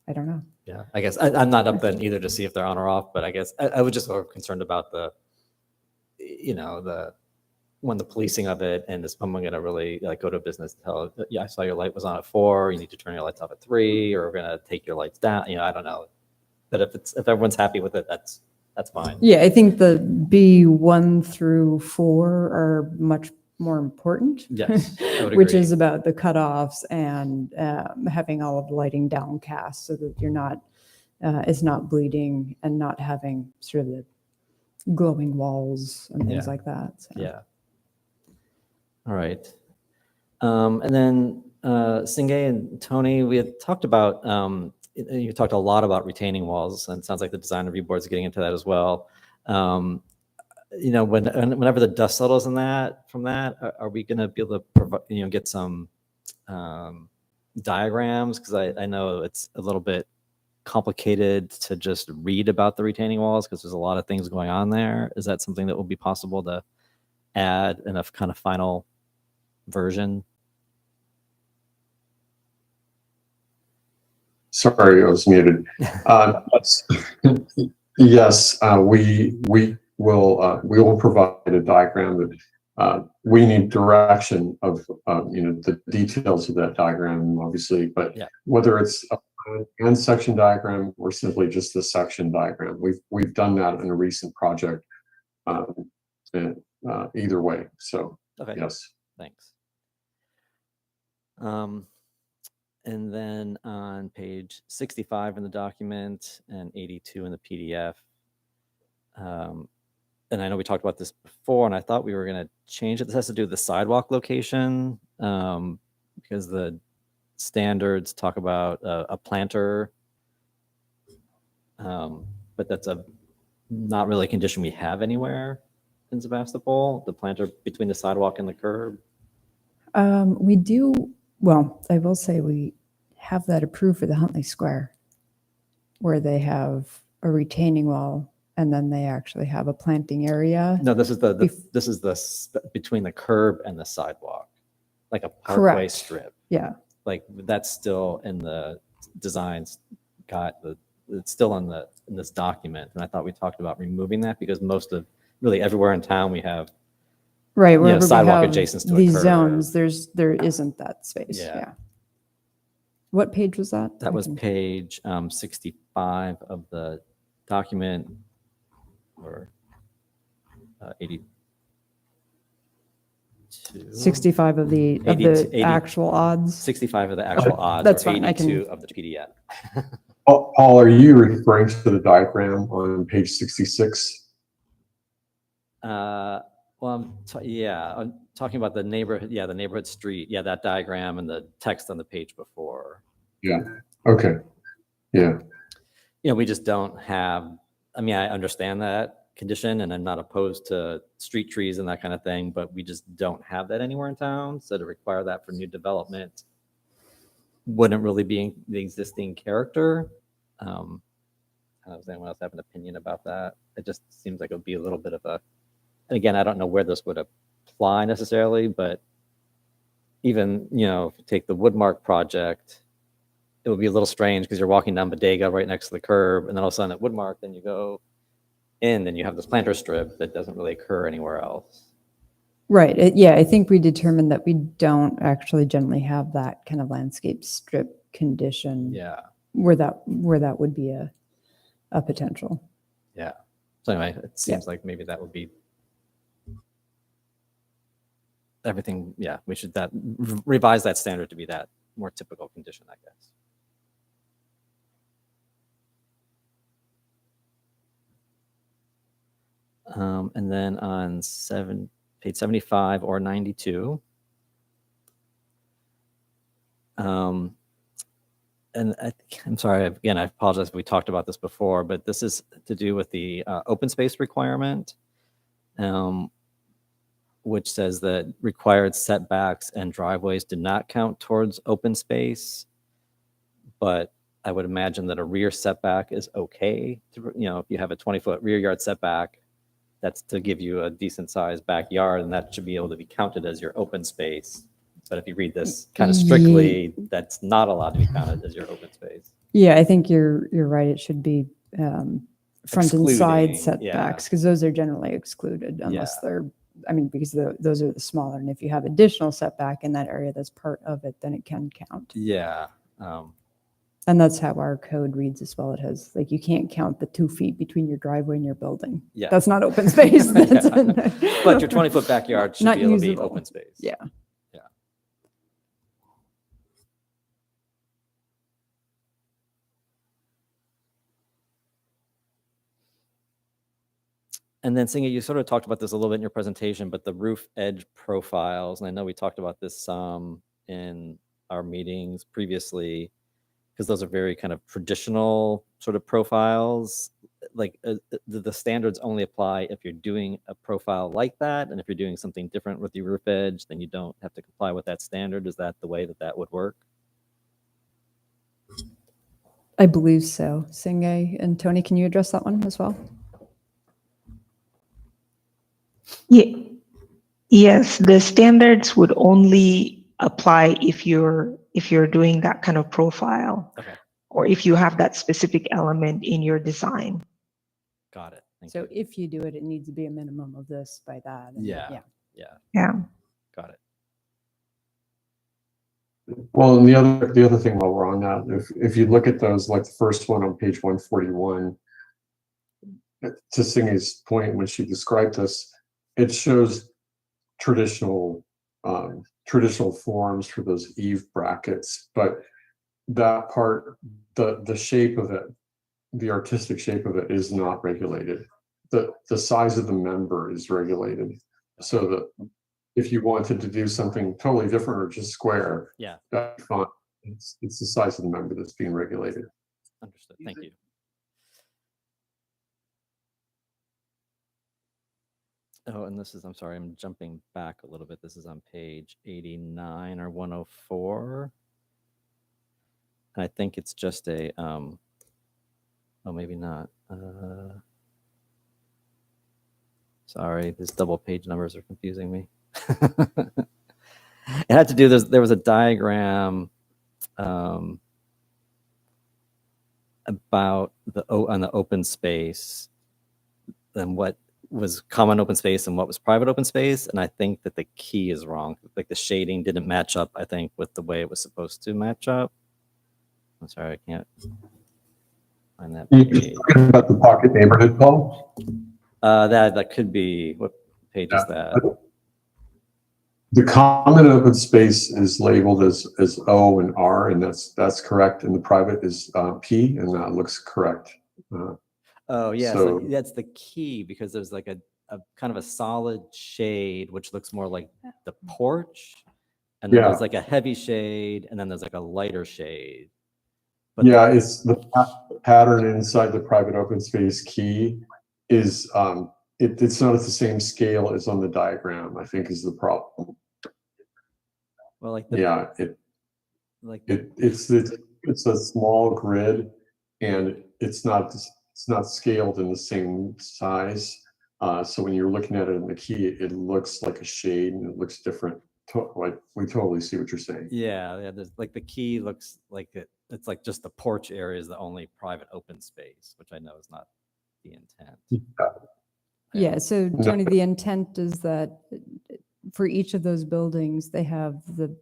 I don't know. Yeah, I guess I'm not up then either to see if they're on or off, but I guess I was just more concerned about the policing of it, and is someone going to really go to a business and tell, yeah, I saw your light was on at 4, you need to turn your lights off at 3, or we're going to take your lights down. I don't know. But if everyone's happy with it, that's fine. Yeah, I think the B1 through 4 are much more important. Yes, I would which agree. is about the cutoffs and having all of the lighting downcast so that you're not, it's not bleeding and not having sort of the glowing walls and things Yeah. like that. So. Yeah. All right. And then Singay and Tony, we had talked about, you talked a lot about retaining walls, and it sounds like the design review board is getting into that as well. Whenever the dust settles from that, are we going to be able to provide, get some diagrams? Because I know it's a little bit complicated to just read about the retaining walls because there's a lot of things going on there. Is that something that will be possible to add in a kind of final version? Sorry, I was muted. Yes, we will provide a diagram that we need direction of the details of that diagram, obviously, but Yeah. whether it's a plan and section diagram or simply just the section diagram, we've done that in a recent project. Either way, so Okay. yes. Thanks. And then on page 65 in the document and 82 in the PDF, and I know we talked about this before, and I thought we were going to change it. This has to do with the sidewalk location, because the standards talk about a planter, but that's not really a condition we have anywhere in Sebastopol, the planter between the sidewalk and the curb. We do, well, I will say we have that approved for the Huntley Square, where they have a retaining wall and then they actually have a planting area. No, this is Bef- this is between the curb and the sidewalk, like a parkway Correct. strip. Yeah, Like that's still in the designs, it's still in this document. And I thought we talked about removing that because really everywhere in town we have, right. Wherever we sidewalk have adjacent to a these curb. zones, there isn't that space. Yeah. Yeah. What page was that? that I was can- page 65 of the document, or 82. 65 of the 80 actual odds. 65 of the actual odds, That's or fine, I can- 82 of the PDF. Paul, are you referring to the diagram on page 66? Well, I'm talking about the neighborhood, the neighborhood street, that diagram and the text on the page before. Yeah, okay, yeah. We just don't have, I understand that condition and I'm not opposed to street trees and that kind of thing, but we just don't have that anywhere in town. So to require that for new development wouldn't really be the existing character. Does anyone else have an opinion about that? It just seems like it would be a little bit of and again, I don't know where this would apply necessarily, but even, if you take the Woodmark project, it would be a little strange because you're walking down Bodega right next to the curb, and then all of a sudden at Woodmark, then you go in, and you have this planter strip that doesn't really occur anywhere else. Right. Yeah, I think we determined that we don't actually generally have that kind of landscape strip condition. Yeah. Where that would be a potential. Yeah. So anyway, it seems like maybe that would be everything. Yeah, we should revise that standard to be that more typical condition, I guess. And then on page 75 or 92. And I'm sorry, again, I apologize if we talked about this before, but this is to do with the open space requirement, which says that required setbacks and driveways do not count towards open space. But I would imagine that a rear setback is okay. If you have a 20-foot rear yard setback, that's to give you a decent sized backyard, and that should be able to be counted as your open space. But if you read this kind of strictly, that's not allowed to be counted as your open space. Yeah, I think you're right. It should be front and side Excluding, setbacks, because those are generally excluded unless Yeah. they're, because those are the smaller. And if you have additional setback in that area that's part of it, then it can count. Yeah. And that's how our code reads as well. It has, like, you can't count the 2 feet between your driveway and your building. Yeah. That's not open space. That's But your 20-foot backyard should Not be able to be usable. open space. Yeah. Yeah. And then, Singa, you sort of talked about this a little bit in your presentation, but the roof edge profiles, and I know we talked about this some in our meetings previously, because those are very kind of traditional sort of profiles. Like the standards only apply if you're doing a profile like that, and if you're doing something different with your roof edge, then you don't have to comply with that standard. Is that the way that would work? I believe so. Singe and Tony, can you address that one as well? Yes, the standards would only apply if you're doing that kind of profile. Okay. Or if you have that specific element in your design. Got it. Thank So you. if you do it, it needs to be a minimum of this by that. and Yeah. Yeah. Got it. Well, and the other thing while we're on that, if you look at those, like the first one on page 141, to Singy's point when she described this, it shows traditional forms for those eave brackets, but that part, the shape of it, the artistic shape of it is not regulated. The size of the member is regulated, so that if you wanted to do something totally different or just square, Yeah. that's fine. It's the size of the member that's being regulated. Understood. Thank you. Oh, and I'm sorry, I'm jumping back a little bit. This is on page 89 or 104. And I think it's just oh, maybe not. Sorry, these double page numbers are confusing me. It had to do, there was a diagram about on the open space and what was common open space and what was private open space. And I think that the key is wrong. Like the shading didn't match up, I think, with the way it was supposed to match up. I'm sorry, I can't find that You're page. talking about the pocket neighborhood, Paul? That could be, what page is that? The common open space is labeled as O and R, and that's correct. And the private is P, and that looks correct. Oh, yeah, So- so that's the key, because there's like a kind of a solid shade, which looks more like the porch. And then Yeah. there's like a heavy shade, and then there's like a lighter shade. But Yeah, it's the pattern inside the private open space key is it's not at the same scale as on the diagram, I think is the problem. well, like Yeah, it's a small grid, and it's not scaled in the same size. So when you're looking at it in the key, it looks like a shade and it looks different. Like we totally see what you're saying. yeah, there's like the key looks like it's like just the porch area is the only private open space, which I know is not the intent. Yeah, so Tony, the intent is that for each of those buildings, they have the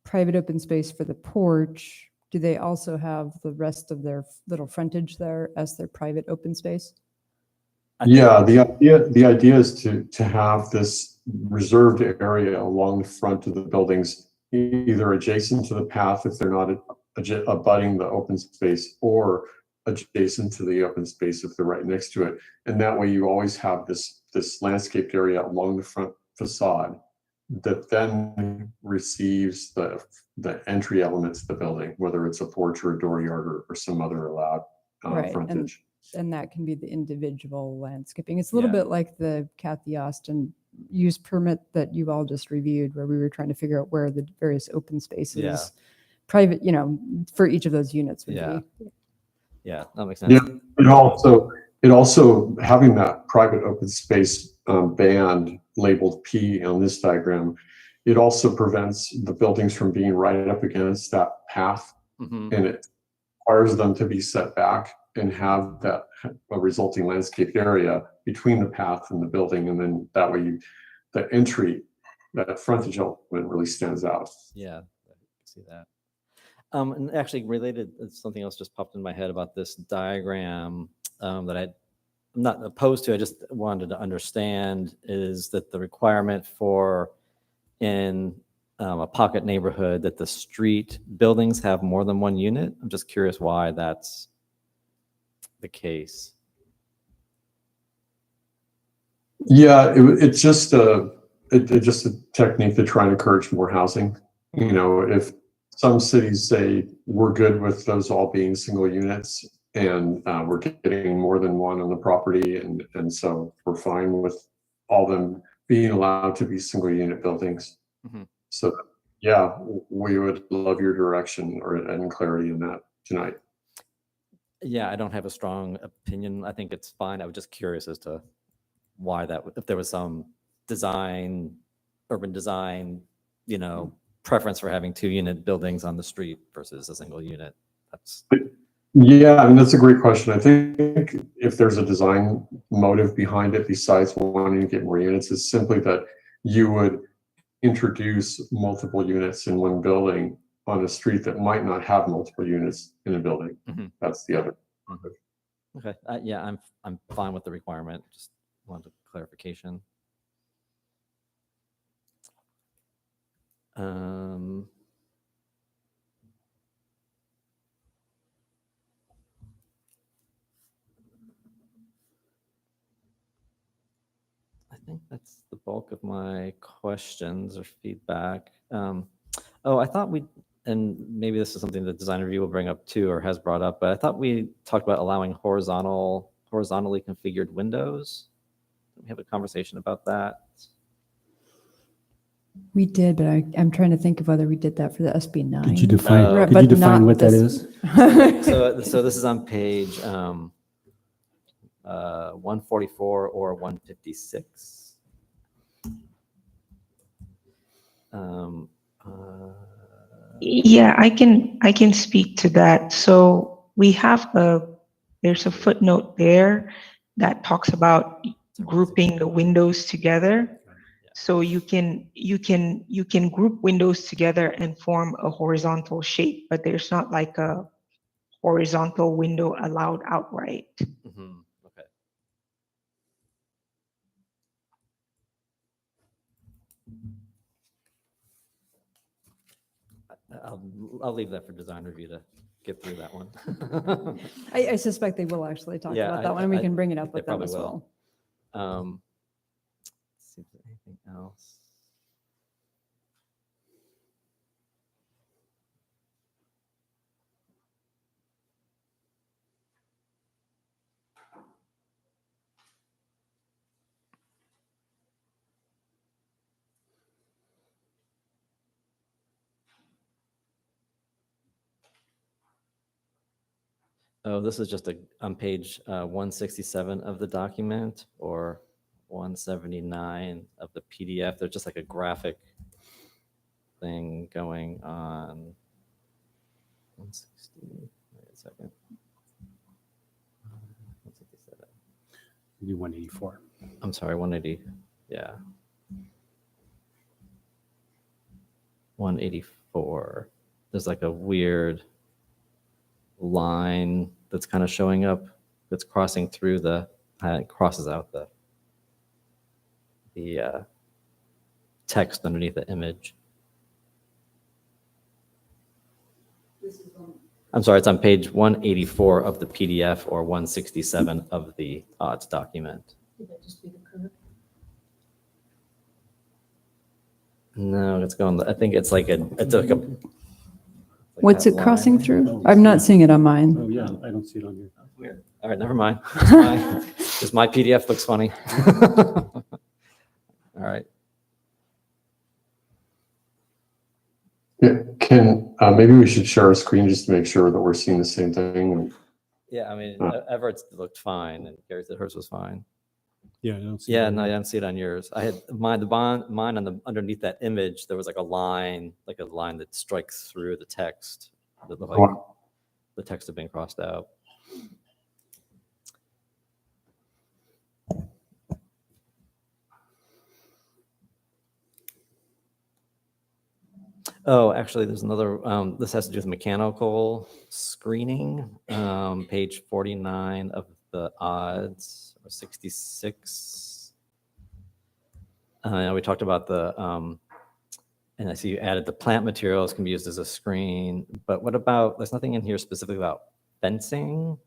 private open space for the porch. Do they also have the rest of their little frontage there as their private open space? Yeah, the idea is to have this reserved area along the front of the buildings, either adjacent to the path if they're not abutting the open space, or adjacent to the open space if they're right next to it. And that way you always have this landscaped area along the front facade that then receives the entry elements of the building, whether it's a porch or a dooryard or some other allowed Right, frontage. And that can be the individual landscaping. It's a little Yeah. bit like the Kathy Austin use permit that you all just reviewed, where we were trying to figure out where the various open spaces, Yeah. private, for each of those units would Yeah. be. Yeah, that makes sense. Yeah, it also having that private open space band labeled P on this diagram, it also prevents the buildings from being right up against that path, Mhm. and it requires them to be set back and have that resulting landscaped area between the path and the building, and then that way the entry, that frontage element really stands out. Yeah, I can see that. And actually related, something else just popped in my head about this diagram that I'm not opposed to. I just wanted to understand is that the requirement for in a pocket neighborhood that the street buildings have more than one unit. I'm just curious why that's the case. Yeah, it's just a technique to try and encourage more housing. If some cities say we're good with those all being single units, and we're getting more than one on the property, and so we're fine with all them being allowed to be single unit buildings. Mhm. So yeah, we would love your direction and clarity in that tonight. Yeah, I don't have a strong opinion. I think it's fine. I was just curious as to why if there was some urban design, preference for having 2-unit buildings on the street versus a single unit. Yeah, I mean, that's a great question. I think if there's a design motive behind it, besides wanting to get more units, is simply that you would introduce multiple units in one building on a street that might not have multiple units in a building. Mhm. That's the other. Okay. Yeah, I'm fine with the requirement. Just wanted clarification. I think that's the bulk of my questions or feedback. I thought and maybe this is something that design review will bring up too, or has brought up, but I thought we talked about allowing horizontally configured windows. Did we have a conversation about that? We did, but I'm trying to think of whether we did that for the SB 9. Could you define, Right, could but you define not what that this- is? So this is on page 144 or 156. Yeah, I can speak to that. So there's a footnote there that talks about grouping the windows together. So you can group windows together and form a horizontal shape, but there's not like a horizontal window allowed outright. Mhm, okay. I'll leave that for design review to get through that one. I suspect they will actually talk Yeah, about that one, and we I can bring it up think they with them probably as will. well. Let's see if there's anything else. Oh, this is just on page 167 of the document or 179 of the PDF. There's just like a graphic thing going on. 160, wait a second. 167. Do 184. I'm sorry, 180. Yeah. 184. There's like a weird line that's kind of showing up that's crossing through it crosses out the text underneath the image. I'm sorry, it's on page 184 of the PDF or 167 of the odds document. Would that just be the curve? No, it's going, I think it's like a What's that it crossing line. through? I'm not seeing it on mine. Oh, yeah, I don't see it on here. Weird. All right, never mind. Just my PDF looks funny. All right. Yeah, maybe we should share our screen just to make sure that we're seeing the same thing. Yeah, I mean, Everett's looked fine, and Gary said hers was fine. Yeah, I don't see Yeah, it. no, I didn't see it on yours. I had mine on the underneath that image. There was like a line that strikes through the text. That looked like Wow. the text had been crossed out. Oh, actually, there's another. This has to do with mechanical screening. Page 49 of the odds, or 66. We talked about and I see you added the plant materials can be used as a screen. But what about? There's nothing in here specifically about fencing.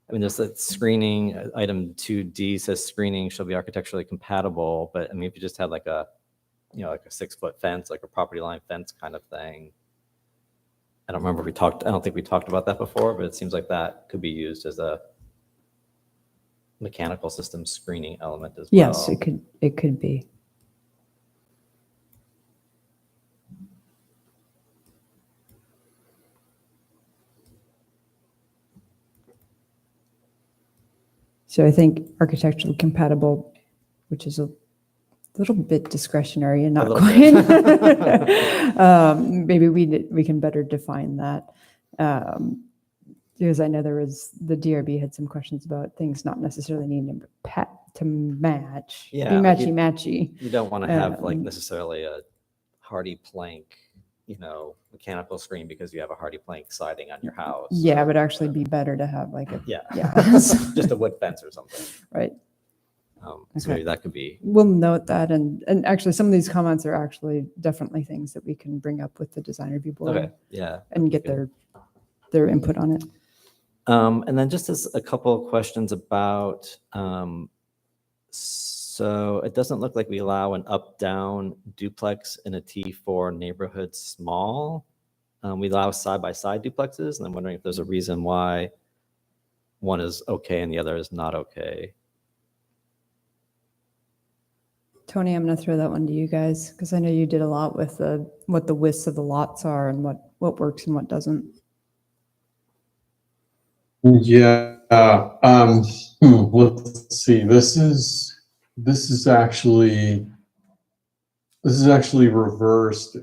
I mean, there's that screening. Item 2D says screening shall be architecturally compatible. But I mean, if you just had like a 6-foot fence, like a property line fence kind of thing. I don't remember I don't think we talked about that before, but it seems like that could be used as a mechanical system screening element as well. Yes, it could be. So I think architecturally compatible, which is a little bit discretionary and not quite. Maybe we can better define that. Because I know the DRB had some questions about things not necessarily needing to match. Yeah, Be like matchy. You don't want to have like necessarily a hardy plank, mechanical screen because you have a hardy plank siding on your house. Yeah, it would actually be better to have like a, Yeah. yeah. Just a wood fence or something. Right. So Okay. maybe that could be. We'll note that. And actually some of these comments are actually definitely things that we can bring up with the design review board. Okay. Yeah. And get their input on it. And then just as a couple of questions about, so it doesn't look like we allow an up-down duplex in a T4 neighborhood small. We allow side-by-side duplexes, and I'm wondering if there's a reason why one is okay and the other is not okay. Tony, I'm going to throw that one to you guys because I know you did a lot with what the widths of the lots are and what works and what doesn't. Yeah, Let's see. This is actually reversed.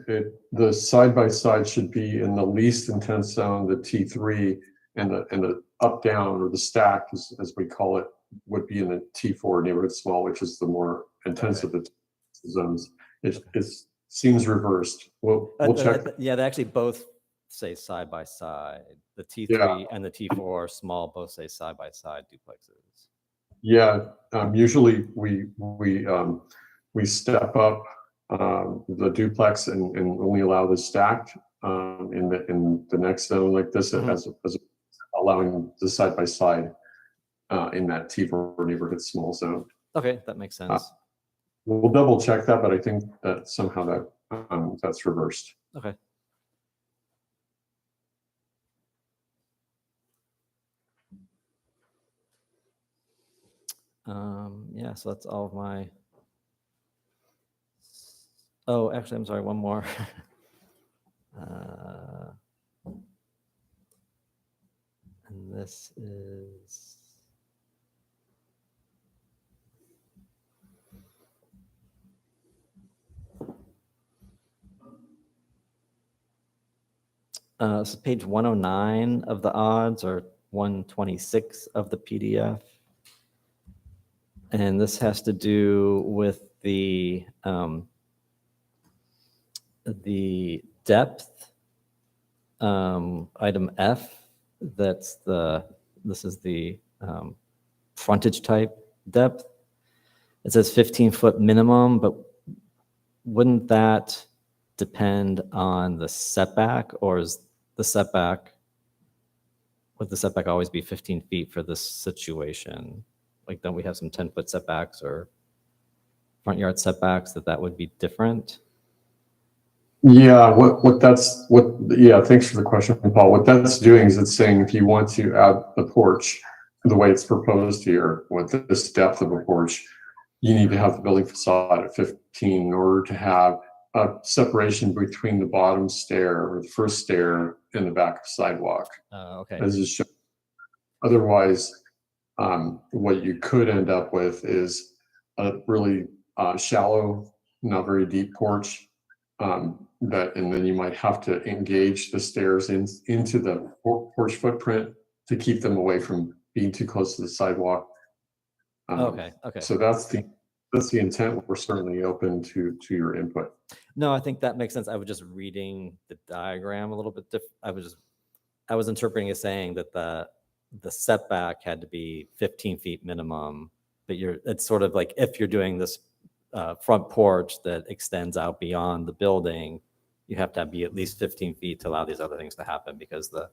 The side by side should be in the least intense zone, the T3, and the up down, or the stack, as we call it, would be in the T4 neighborhood small, which is the more intense of the zones. It seems reversed. We'll check. Yeah, they actually both say side by side. The T3 Yeah. and the T4 small both say side by side duplexes. Yeah, usually we step up the duplex and only allow the stacked in the next zone like this, as allowing the side by side in that T4 neighborhood small zone. Okay, that makes sense. We'll double check that, but I think that somehow that's reversed. Okay. Yeah, so that's all of my. Oh, actually, I'm sorry, one more. And this is. This is page 109 of the odds, or 126 of the PDF. And this has to do with the depth, item F. This is the frontage type depth. It says 15-foot minimum, but wouldn't that depend on the setback, or would the setback always be 15 feet for this situation? Like, don't we have some 10-foot setbacks or front yard setbacks that would be different? Yeah, thanks for the question, Paul. What that's doing is it's saying if you want to add the porch the way it's proposed here, with this depth of a porch, you need to have the building facade at 15 in order to have a separation between the bottom stair, or the first stair, and the back sidewalk. Okay. As is shown. Otherwise, what you could end up with is a really shallow, not very deep porch. And then you might have to engage the stairs into the porch footprint to keep them away from being too close to the sidewalk. Okay. So that's the intent. We're certainly open to your input. No, I think that makes sense. I was just reading the diagram a little bit different. I was interpreting it saying that the setback had to be 15 feet minimum, but it's sort of like if you're doing this front porch that extends out beyond the building, you have to be at least 15 feet to allow these other things to happen, because the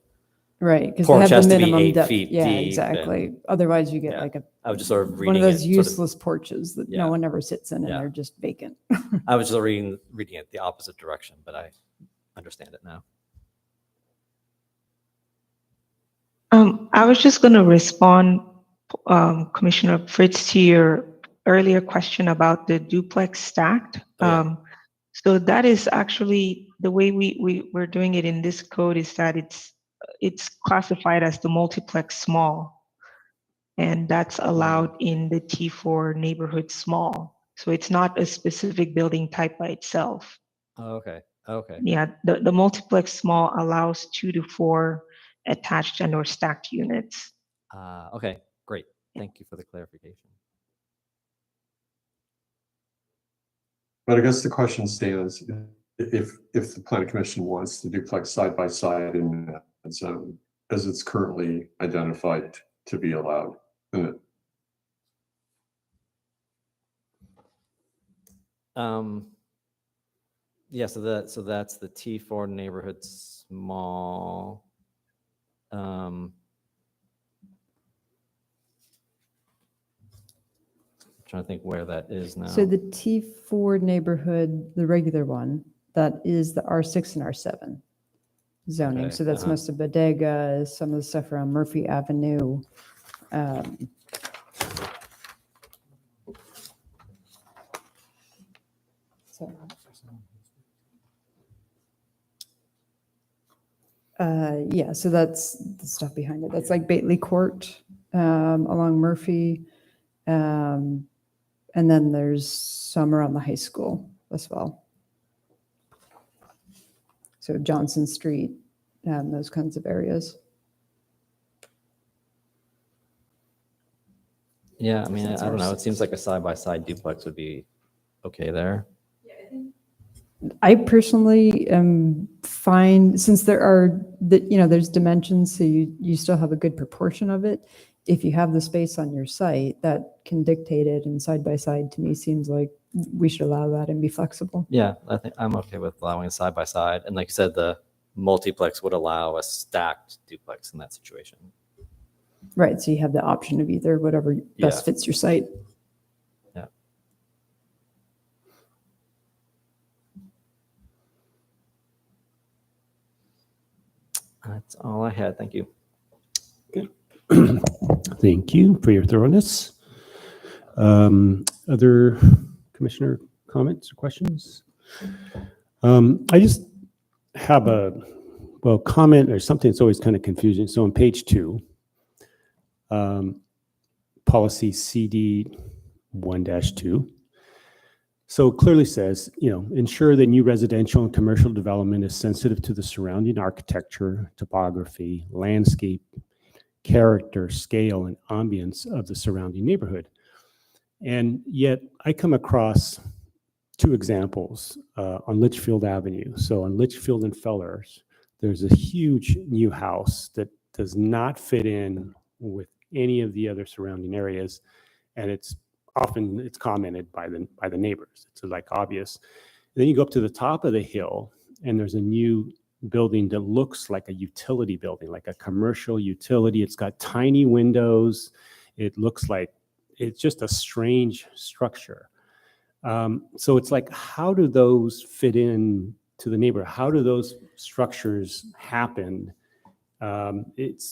Right, because they porch have has the to be minimum 8 depth. feet Yeah, deep, exactly. and Otherwise, you get yeah, like I was just sort of reading one of those it sort of- useless porches that Yeah. no one ever sits in, and Yeah. they're just vacant. I was just reading it the opposite direction, but I understand it now. I was just going to respond, Commissioner Fritz, to your earlier question about the duplex stacked. Oh, yeah. So that is actually the way we're doing it in this code, is that it's classified as the multiplex small, and that's allowed in the T4 neighborhood small. So it's not a specific building type by itself. Oh, okay. Yeah, the multiplex small allows 2 to 4 attached and or stacked units. Okay, great. Thank you for the clarification. But I guess the question stands, if the planning commission wants to duplex side by side in that zone as it's currently identified to be allowed. Yeah, so that's the T4 neighborhood small. Trying to think where that is now. So the T4 neighborhood, the regular one, that is the R6 and R7 zoning. Okay, So that's most of Bodega, some of the stuff around Murphy Avenue. So, yeah, so that's the stuff behind it. That's like Bately Court. along Murphy. And then there's some around the high school as well. So Johnson Street, those kinds of areas. Yeah, I mean, I don't know. It seems like a side-by-side duplex would be okay there. I personally am fine, since there are, there's dimensions, so you still have a good proportion of it. If you have the space on your site, that can dictate it, and side by side to me seems like we should allow that and be flexible. Yeah, I think I'm okay with allowing side-by-side. And like you said, the multiplex would allow a stacked duplex in that situation. Right, so you have the option of either, whatever best Yeah. fits your site. Yeah. That's all I had. Thank you. Thank you for your thoroughness. Other commissioner comments or questions? I just have a comment or something that's always kind of confusing. So on page 2, policy CD 1-2. So it clearly says, ensure that new residential and commercial development is sensitive to the surrounding architecture, topography, landscape, character, scale, and ambience of the surrounding neighborhood. And yet I come across 2 examples on Litchfield Avenue. So on Litchfield and Fellers, there's a huge new house that does not fit in with any of the other surrounding areas. And it's commented by the neighbors. It's like obvious. And then you go up to the top of the hill and there's a new building that looks like a utility building, like a commercial utility. It's got tiny windows. It looks like it's just a strange structure. So it's like, how do those fit in to the neighborhood? How do those structures happen? It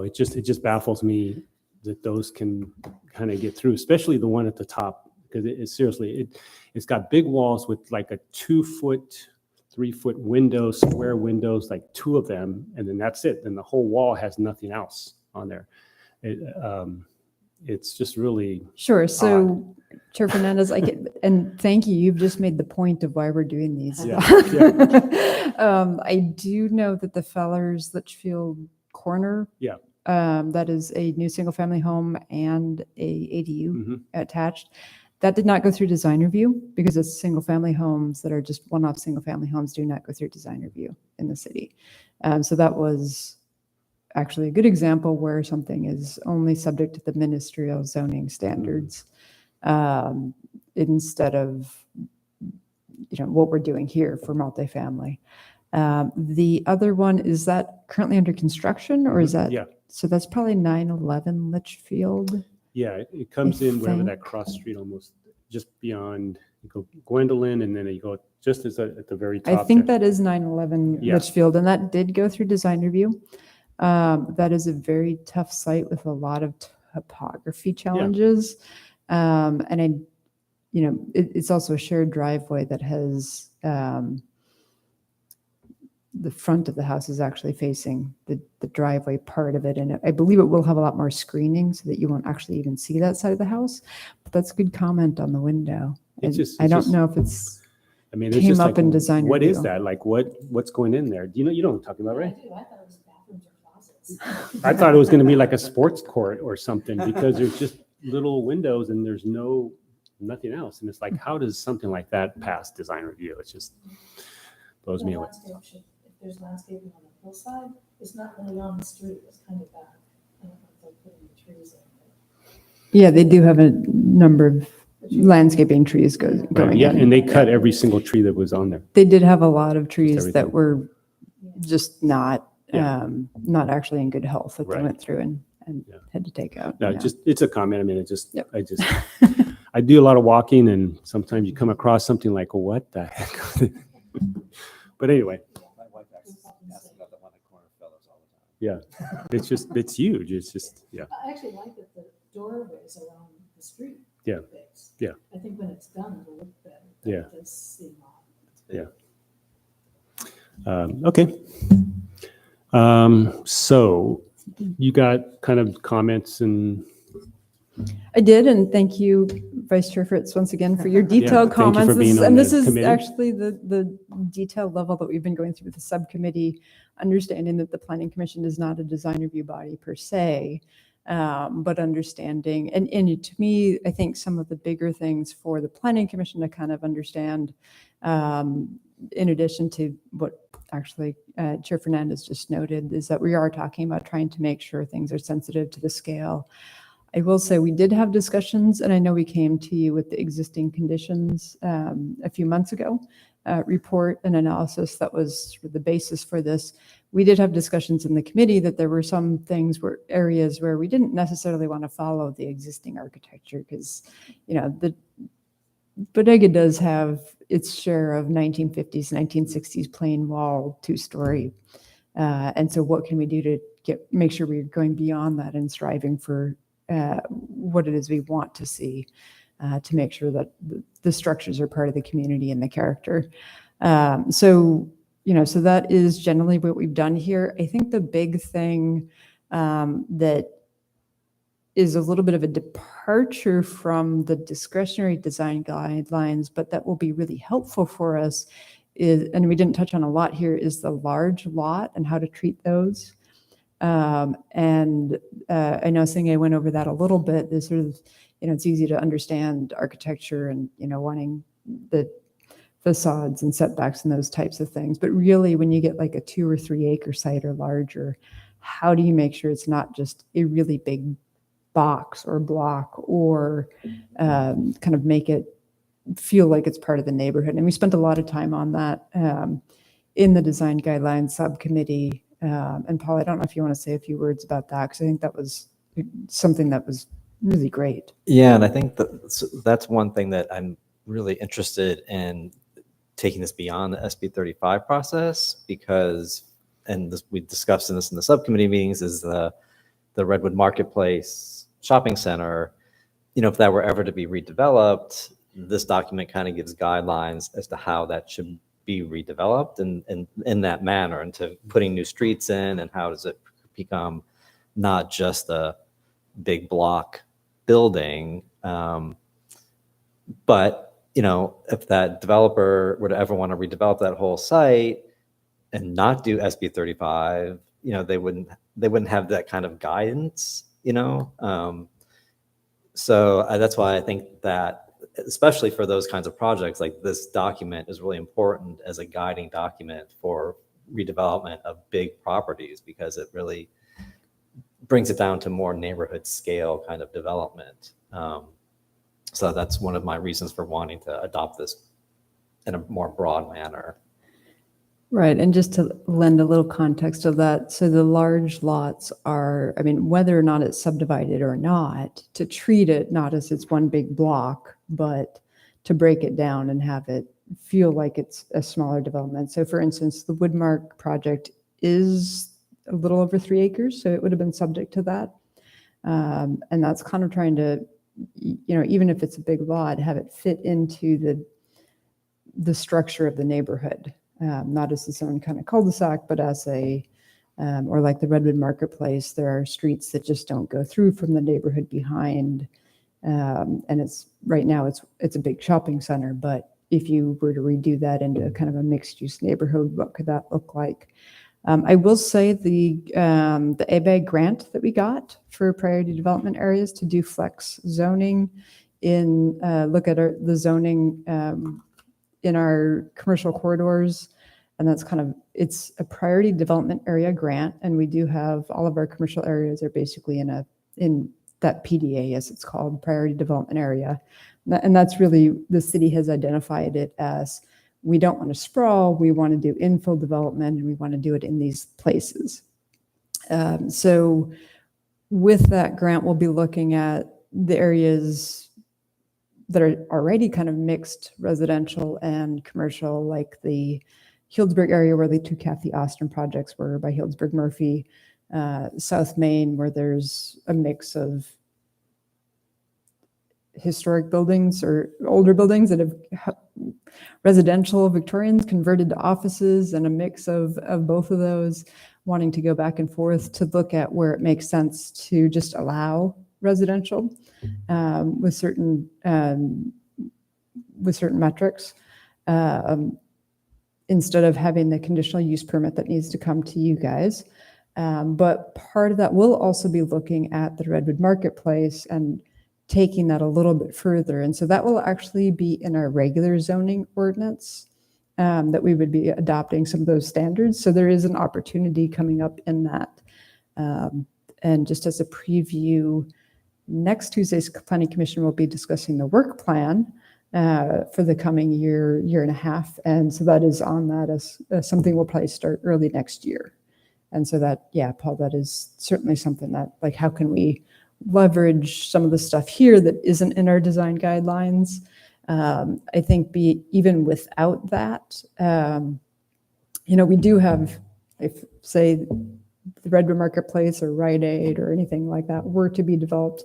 just baffles me that those can kind of get through, especially the one at the top, because it's got big walls with like a 2-foot, 3-foot windows, square windows, like 2 of them, and then that's it. Then the whole wall has nothing else on there. It's just really Sure. So, Chair Fernandez, and thank you. You've just made the point of why we're doing these. Yeah. I do know that the Fellers Litchfield corner. Yeah. That is a new single-family home and a ADU Mhm. attached. That did not go through design review because it's single-family homes that are just one-off single-family homes do not go through design review in the city. So that was actually a good example where something is only subject to the ministerial zoning standards instead of what we're doing here for multifamily. The other one, is that currently under construction or is that? Yeah. So that's probably 911 Litchfield. Yeah, it comes in wherever that think. cross street, almost just beyond, you go Gwendolyn, and then you go just at the very I top. think there. that is 911 Yeah. Litchfield, and that did go through design review. That is a very tough site with a lot of topography challenges. And it's also a shared driveway that has the front of the house is actually facing the driveway part of it. And I believe it will have a lot more screening so that you won't actually even see that side of the house. But that's a good comment on the window. I don't know if it's, I mean, came it's just up like, in design what is review. that? Like, what's going in there? You know what I'm talking about, right? I do. I thought it was bathrooms or closets. I thought it was going to be like a sports court or something because there's just little windows and there's nothing else. And it's like, how does something like that pass design review? It just blows me away. If there's landscaping on the hillside, it's not really on the street. It's kind of back. I don't know if they're putting the trees in. Yeah, they do have a number of landscaping trees going Yeah, in. and they cut every single tree that was on there. They did have a lot of trees everything. that were just not Yeah. not actually in good health that Right. they went through and Yeah. had to take out. No, Yeah. it's a comment. I mean, Yep. I do a lot of walking and sometimes you come across something like, well, what the heck? But anyway, My wife asks about the one at corner fellows all the time. yeah, it's huge. It's just, yeah. I actually like that the doorways around the street. Yeah. are fixed. Yeah. I think when it's done, it'll look better. but Yeah. It does seem odd. Yeah. Okay. So you got kind of comments and I did, and thank you, Vice Chair Fritz, once again for your detailed thank you for comments. being on And this the is committee. actually the detailed level that we've been going through with the subcommittee, understanding that the Planning Commission is not a design review body per se, but understanding, and to me, I think some of the bigger things for the Planning Commission to kind of understand, in addition to what actually Chair Fernandez just noted, is that we are talking about trying to make sure things are sensitive to the scale. I will say we did have discussions, and I know we came to you with the existing conditions a few months ago, report and analysis that was sort of the basis for this. We did have discussions in the committee that there were some things where areas where we didn't necessarily want to follow the existing architecture because, the bodega does have its share of 1950s, 1960s plain wall, two-story. And so what can we do to make sure we're going beyond that and striving for what it is we want to see to make sure that the structures are part of the community and the character. So that is generally what we've done here. I think the big thing that is a little bit of a departure from the discretionary design guidelines, but that will be really helpful for us is, and we didn't touch on a lot here, is the large lot and how to treat those. I know Singe went over that a little bit. This sort of, it's easy to understand architecture and, wanting the facades and setbacks and those types of things. But really, when you get like a 2 or 3 acre site or larger, how do you make sure it's not just a really big box or block or kind of make it feel like it's part of the neighborhood? And we spent a lot of time on that in the design guidelines subcommittee. And Paul, I don't know if you want to say a few words about that, because I think that was something that was really great. Yeah, and I think that's one thing that I'm really interested in, taking this beyond the SB 35 process, because, and we discussed this in the subcommittee meetings, is the Redwood Marketplace shopping center. If that were ever to be redeveloped, this document kind of gives guidelines as to how that should be redeveloped and in that manner, and to putting new streets in, and how does it become not just a big block building, but if that developer were to ever want to redevelop that whole site and not do SB 35, they wouldn't have that kind of guidance, so that's why I think that, especially for those kinds of projects, like this document is really important as a guiding document for redevelopment of big properties, because it really brings it down to more neighborhood scale kind of development. So that's one of my reasons for wanting to adopt this in a more broad manner. Right, and just to lend a little context of that, so the large lots are, whether or not it's subdivided or not, to treat it not as it's one big block, but to break it down and have it feel like it's a smaller development. So for instance, the Woodmark project is a little over 3 acres, so it would have been subject to that. And that's kind of trying to, even if it's a big lot, have it fit into the structure of the neighborhood. Not as its own kind of cul-de-sac, but as or like the Redwood Marketplace, there are streets that just don't go through from the neighborhood behind. And right now it's a big shopping center, but if you were to redo that into kind of a mixed use neighborhood, what could that look like? I will say the ABAG grant that we got for priority development areas to do flex zoning look at the zoning in our commercial corridors. And that's it's a priority development area grant. And we do have all of our commercial areas are basically in that PDA, as it's called, priority development area. And that's really, the city has identified it as, we don't want to sprawl, we want to do infill development, and we want to do it in these places. So with that grant, we'll be looking at the areas that are already kind of mixed residential and commercial, like the Healdsburg area where the 2 Kathy Austin projects were by Healdsburg Murphy, South Main, where there's a mix of historic buildings or older buildings that have residential Victorians converted to offices, and a mix of both of those. wanting to go back and forth to look at where it makes sense to just allow residential with certain metrics, instead of having the conditional use permit that needs to come to you guys. But part of that will also be looking at the Redwood Marketplace and taking that a little bit further. And so that will actually be in our regular zoning ordinance, that we would be adopting some of those standards. So there is an opportunity coming up in that. And just as a preview, next Tuesday's Planning Commission will be discussing the work plan for the coming year and a half. And so that is on that as something we'll probably start early next year. And so that, yeah, Paul, that is certainly something that, like, how can we leverage some of the stuff here that isn't in our design guidelines? I think even without that, we do have, if say the Redwood Marketplace or Rite Aid or anything like that were to be developed,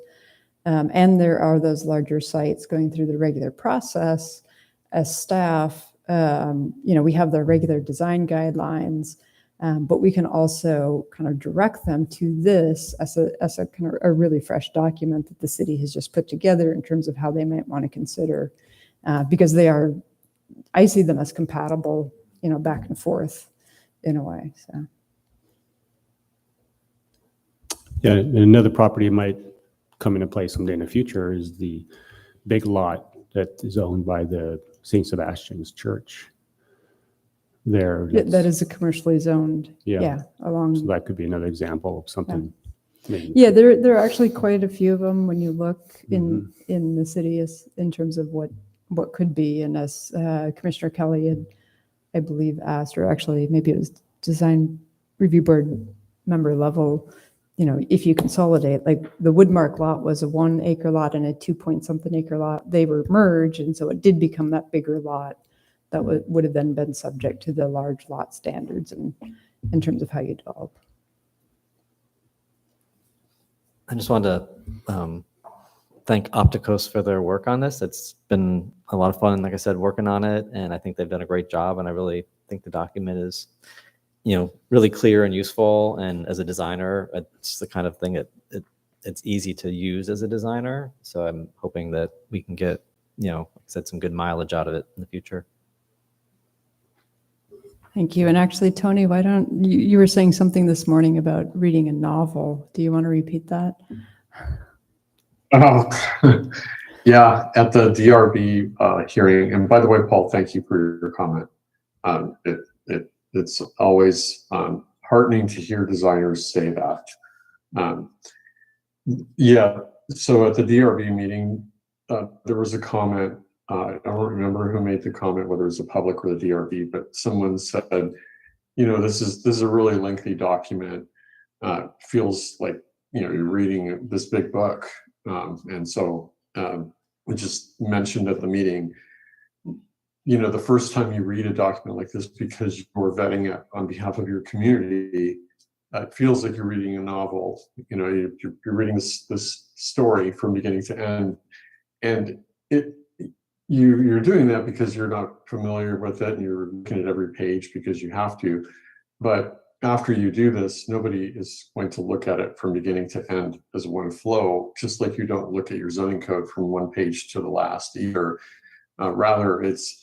and there are those larger sites going through the regular process, as staff, we have the regular design guidelines, but we can also kind of direct them to this as a kind of a really fresh document that the city has just put together in terms of how they might want to consider, because I see them as compatible, back and forth in a way. So. Yeah, and another property might come into play someday in the future is the big lot that is owned by the St. Sebastian's Church. There, that is a commercially zoned. Yeah. Along. So that could be another example of something. Yeah, there are actually quite a few of them when you look in the city in terms of what could be. And as Commissioner Kelly had, I believe, asked, or actually maybe it was Design Review Board member level, if you consolidate, like the Woodmark lot was a 1 acre lot and a 2-point-something acre lot, they were merged. And so it did become that bigger lot that would have then been subject to the large lot standards and in terms of how you develop. I just wanted to thank Opticos for their work on this. It's been a lot of fun, like I said, working on it, and I think they've done a great job. And I really think the document is, really clear and useful. And as a designer, it's the kind of thing it's easy to use as a designer. So I'm hoping that we can get, like I said, some good mileage out of it in the future. Thank you. And actually, Tony, why don't you were saying something this morning about reading a novel. Do you want to repeat that? Yeah, at the DRB hearing. And by the way, Paul, thank you for your comment. It's always heartening to hear designers say that. Yeah, so at the DRB meeting, there was a comment. I don't remember who made the comment, whether it was the public or the DRB, but someone said, this is a really lengthy document. Feels like you're reading this big book, and so we just mentioned at the meeting, the first time you read a document like this because you're vetting it on behalf of your community, it feels like you're reading a novel. You're reading this story from beginning to end, and you're doing that because you're not familiar with it and you're looking at every page because you have to. But after you do this, nobody is going to look at it from beginning to end as one flow, just like you don't look at your zoning code from one page to the last either. Rather, it's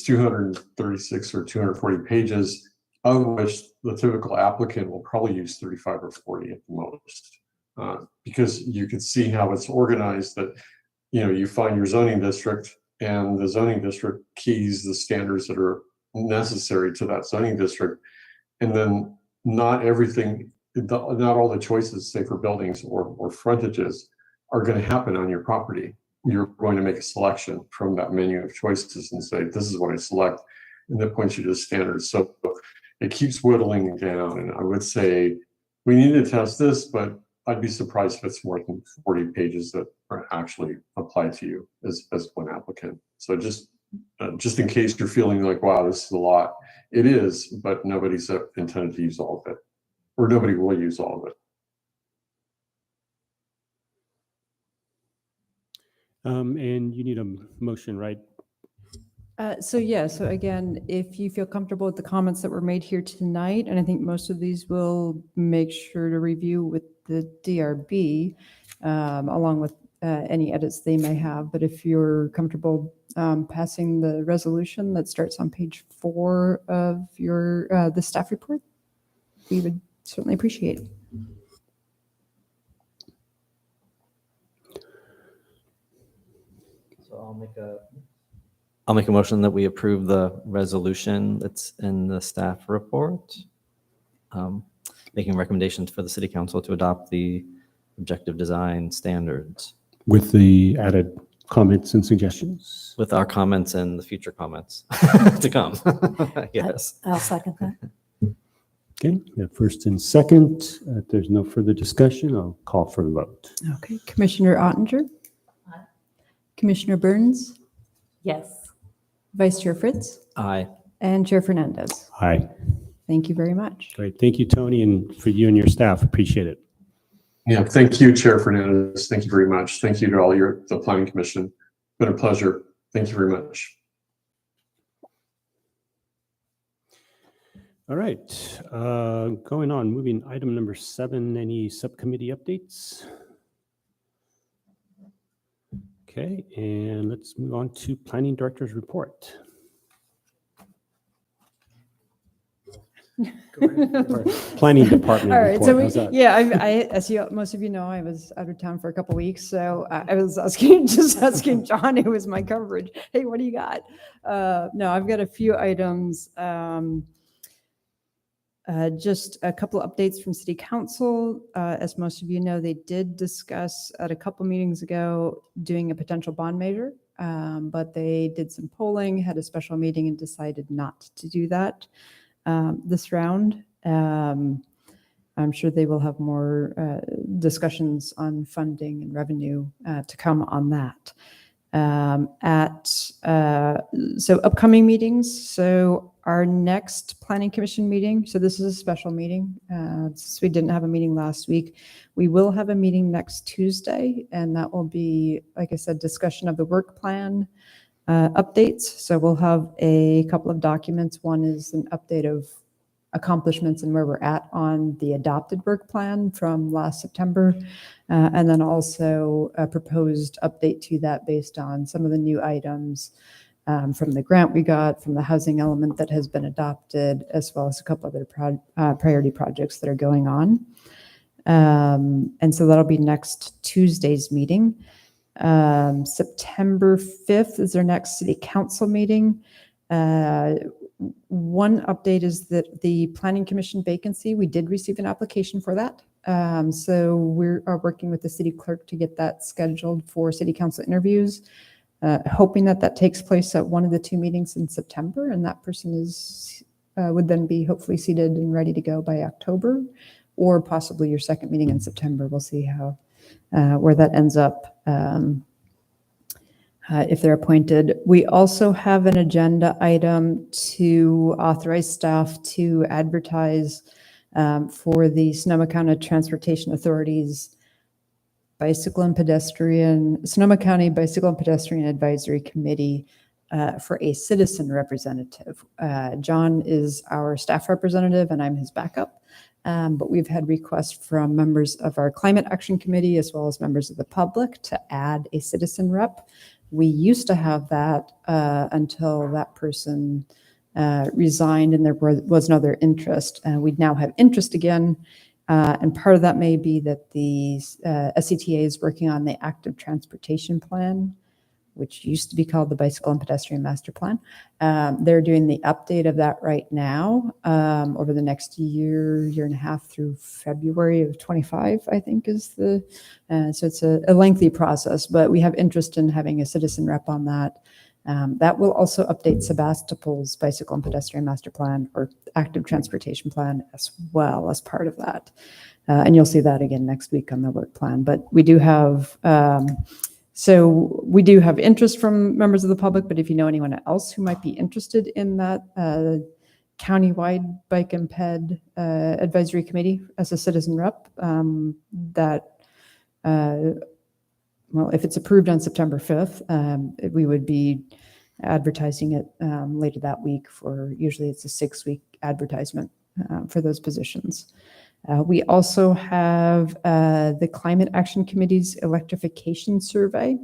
236 or 240 pages, of which the typical applicant will probably use 35 or 40 at the most, because you can see how it's organized. That you find your zoning district, and the zoning district keys the standards that are necessary to that zoning district, and then not all the choices, say for buildings or frontages, are going to happen on your property. You're going to make a selection from that menu of choices and say, this is what I select, and that points you to the standards. So it keeps whittling down. And I would say we need to test this, but I'd be surprised if it's more than 40 pages that are actually applied to you as one applicant. So just in case you're feeling like, wow, this is a lot, it is, but nobody's intended to use all of it, or nobody will use all of it. And you need a motion, right? So again, if you feel comfortable with the comments that were made here tonight, and I think most of these will make sure to review with the DRB, along with any edits they may have. But if you're comfortable passing the resolution that starts on page 4 of your the staff report, we would certainly appreciate it. So I'll make a motion that we approve the resolution that's in the staff report, making recommendations for the city council to adopt the objective design standards With the added comments and suggestions. with our comments and the future comments to come. Yes. I'll second that. Okay, we have first and second. If there's no further discussion, I'll call for the vote. Okay, Commissioner Ottinger? Commissioner Burns? Yes. Vice Chair Fritz? Aye. And Chair Fernandez? Aye. Thank you very much. Great. Thank you, Tony, and for you and your staff. Appreciate it. Yeah, thank you, Chair Fernandez. Thank you very much. Thank you to all the Planning Commission. Been a pleasure. Thank you very much. All right, going on, moving item number 7, any subcommittee updates? Okay, and let's move on to Planning Director's report. Planning Department All right, report. so How's that? as most of you know, I was out of town for a couple weeks, so I was just asking John, who was my coverage, hey, what do you got? No, I've got a few items. Just a couple of updates from City Council. As most of you know, they did discuss at a couple meetings ago doing a potential bond measure, but they did some polling, had a special meeting, and decided not to do that this round. I'm sure they will have more discussions on funding and revenue to come on that. So upcoming meetings. So our next Planning Commission meeting, so this is a special meeting, since we didn't have a meeting last week. We will have a meeting next Tuesday, and that will be, like I said, discussion of the work plan updates. So we'll have a couple of documents. One is an update of accomplishments and where we're at on the adopted work plan from last September. And then also a proposed update to that based on some of the new items from the grant we got, from the housing element that has been adopted, as well as a couple other priority projects that are going on. And so that'll be next Tuesday's meeting. September 5th is our next City Council meeting. One update is that the Planning Commission vacancy, we did receive an application for that. So we are working with the city clerk to get that scheduled for City Council interviews, hoping that that takes place at one of the 2 meetings in September, and that person would then be hopefully seated and ready to go by October, or possibly your second meeting in September. We'll see how where that ends up. If they're appointed. We also have an agenda item to authorize staff to advertise for the Sonoma County Transportation Authority's Sonoma County Bicycle and Pedestrian Advisory Committee for a citizen representative. John is our staff representative and I'm his backup. But we've had requests from members of our Climate Action Committee as well as members of the public to add a citizen rep. We used to have that until that person resigned and there was no other interest. We now have interest again. And part of that may be that the SCTA is working on the active transportation plan, which used to be called the Bicycle and Pedestrian Master Plan. They're doing the update of that right now over the next year and a half through February of 25, I think is so it's a lengthy process, but we have interest in having a citizen rep on that. That will also update Sebastopol's Bicycle and Pedestrian Master Plan or active transportation plan as well as part of that. And you'll see that again next week on the work plan. But we do have So we do have interest from members of the public, but if you know anyone else who might be interested in that countywide bike and ped advisory committee as a citizen rep, well, if it's approved on September 5th, we would be advertising it later that week usually it's a 6-week advertisement for those positions. We also have the Climate Action Committee's electrification survey.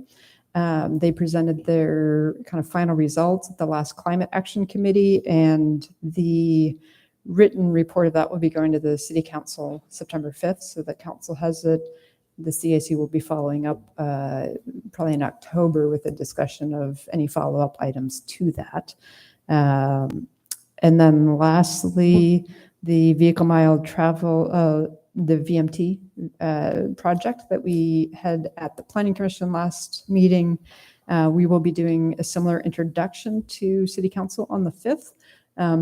They presented their kind of final results at the last Climate Action Committee, and the written report of that will be going to the City Council September 5th, so the Council has it. The CAC will be following up probably in October with a discussion of any follow-up items to that. And then lastly, the vehicle mile travel, the VMT project that we had at the Planning Commission last meeting. We will be doing a similar introduction to City Council on the 5th,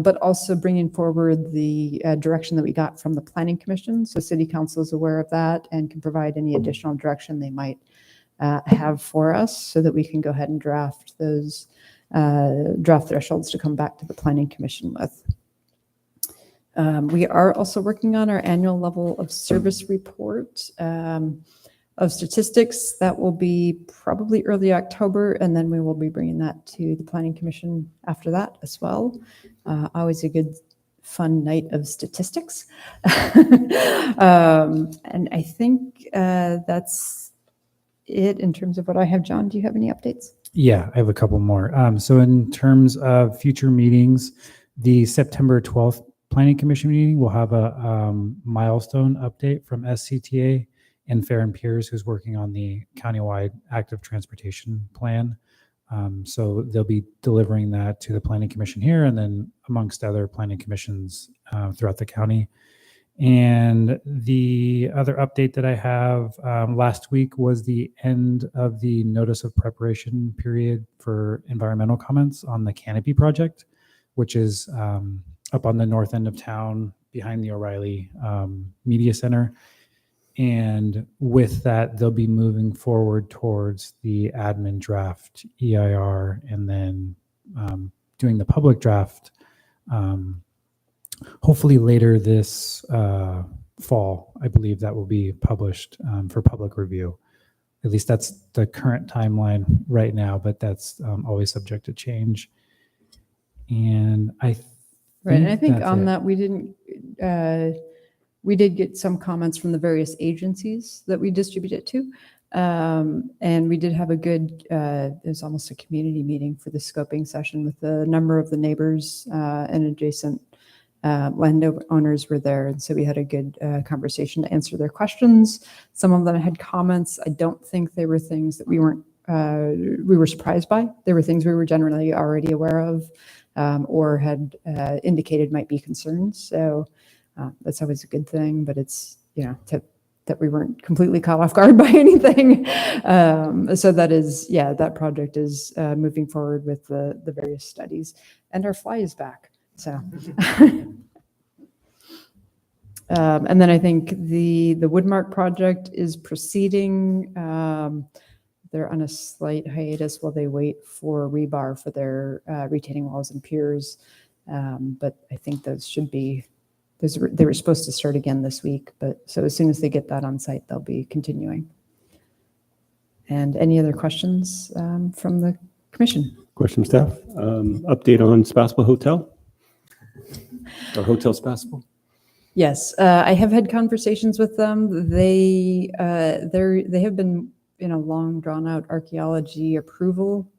but also bringing forward the direction that we got from the Planning Commission. So City Council is aware of that and can provide any additional direction they might have for us so that we can go ahead and draft those draft thresholds to come back to the Planning Commission with. We are also working on our annual level of service report of statistics. That will be probably early October, and then we will be bringing that to the Planning Commission after that as well. Always a good, fun night of statistics. And I think that's it in terms of what I have. John, do you have any updates? Yeah, I have a couple more. So in terms of future meetings, the September 12th Planning Commission meeting will have a milestone update from SCTA and Fair and Piers, who's working on the countywide active transportation plan. So they'll be delivering that to the Planning Commission here and then amongst other planning commissions throughout the county. And the other update that I have last week was the end of the notice of preparation period for environmental comments on the Canopy project, which is up on the north end of town behind the O'Reilly Media Center. And with that, they'll be moving forward towards the admin draft EIR and then doing the public draft hopefully later this fall. I believe that will be published for public review. At least that's the current timeline right now, but that's always subject to change. And Right, and I think that's on it. that, we did get some comments from the various agencies that we distribute it to. And we did have a good, it was almost a community meeting for the scoping session with a number of the neighbors and adjacent landowners were there. And so we had a good conversation to answer their questions. Some of them had comments. I don't think they were things that we were surprised by. They were things we were generally already aware of or had indicated might be concerns. So that's always a good thing, but it's, that we weren't completely caught off guard by anything. So that is, that project is moving forward with the various studies, and our fly is back. So, and then I think the Woodmark project is proceeding. They're on a slight hiatus while they wait for rebar for their retaining walls and piers. But I think those should be, they were supposed to start again this week, but so as soon as they get that on site, they'll be continuing. And any other questions from the commission? Question staff. Update on Sebastopol Hotel? Or Hotel Sebastopol? Yes, I have had conversations with them. They have been in a long drawn out archaeology approval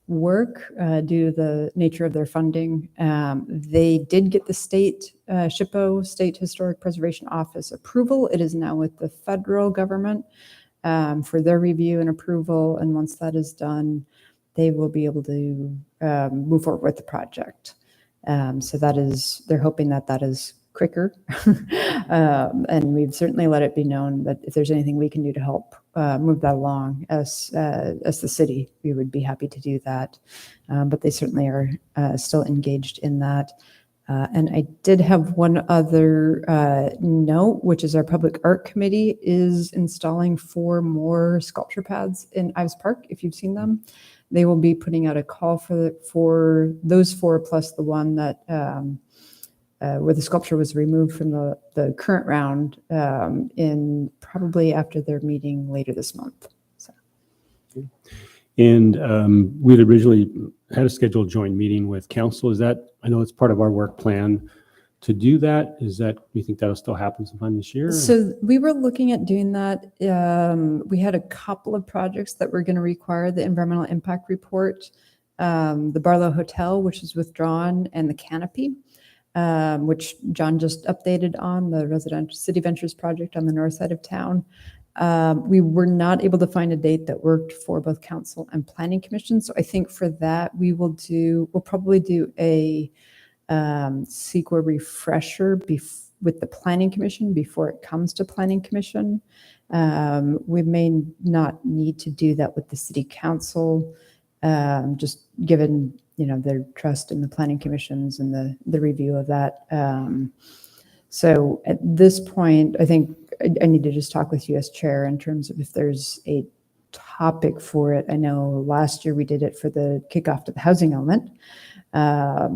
work due to the nature of their funding. They did get the state SHPO, State Historic Preservation Office approval. It is now with the federal government for their review and approval. And once that is done, they will be able to move forward with the project. So that is, they're hoping that is quicker. And we've certainly let it be known that if there's anything we can do to help move that along as the city, we would be happy to do that. But they certainly are still engaged in that. And I did have one other note, which is our Public Art Committee is installing 4 more sculpture pads in Ives Park, if you've seen them. They will be putting out a call for those 4 plus the one that where the sculpture was removed from the current round in probably after their meeting later this month. So. And we'd originally had a scheduled joint meeting with council. Is that, I know it's part of our work plan to do that. Is that, you think that'll still happen sometime this year? So we were looking at doing that. We had a couple of projects that were going to require the environmental impact report. The Barlow Hotel, which is withdrawn, and the Canopy, which John just updated on, the residential City Ventures project on the north side of town. We were not able to find a date that worked for both council and planning commission. So I think for that, we'll probably do a CEQA refresher with the planning commission before it comes to planning commission. We may not need to do that with the city council, just given, their trust in the planning commissions and the review of that. So at this point, I think I need to just talk with you as chair in terms of if there's a topic for it. I know last year we did it for the kickoff to the housing element. I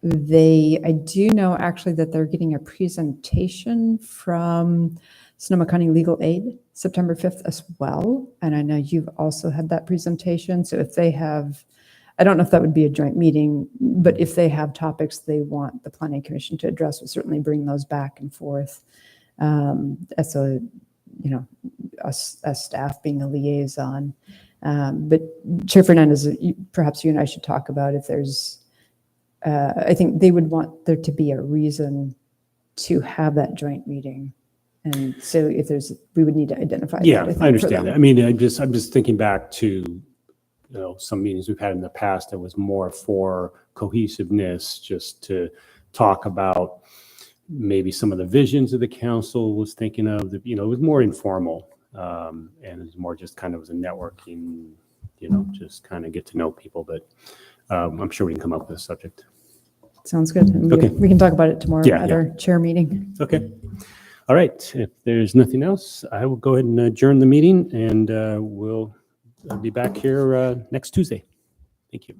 do know actually that they're getting a presentation from Sonoma County Legal Aid September 5th as well. And I know you've also had that presentation. So if they have, I don't know if that would be a joint meeting, but if they have topics they want the planning commission to address, we'll certainly bring those back and forth. As a, us as staff being a liaison. But Chair Fernandez, perhaps you and I should talk about if there's, I think they would want there to be a reason to have that joint meeting. And so if we would need to identify. Yeah, that, I understand that. I mean, I'm just thinking back to, some meetings we've had in the past that was more for cohesiveness, just to talk about maybe some of the visions of the council was thinking of, it was more informal. And it was more just kind of as a networking, just kind of get to know people, but I'm sure we can come up with a subject. Sounds good. And Okay. we can talk about it tomorrow Yeah, at our chair meeting. Okay. All right. If there's nothing else, I will go ahead and adjourn the meeting, and we'll be back here next Tuesday. Thank you.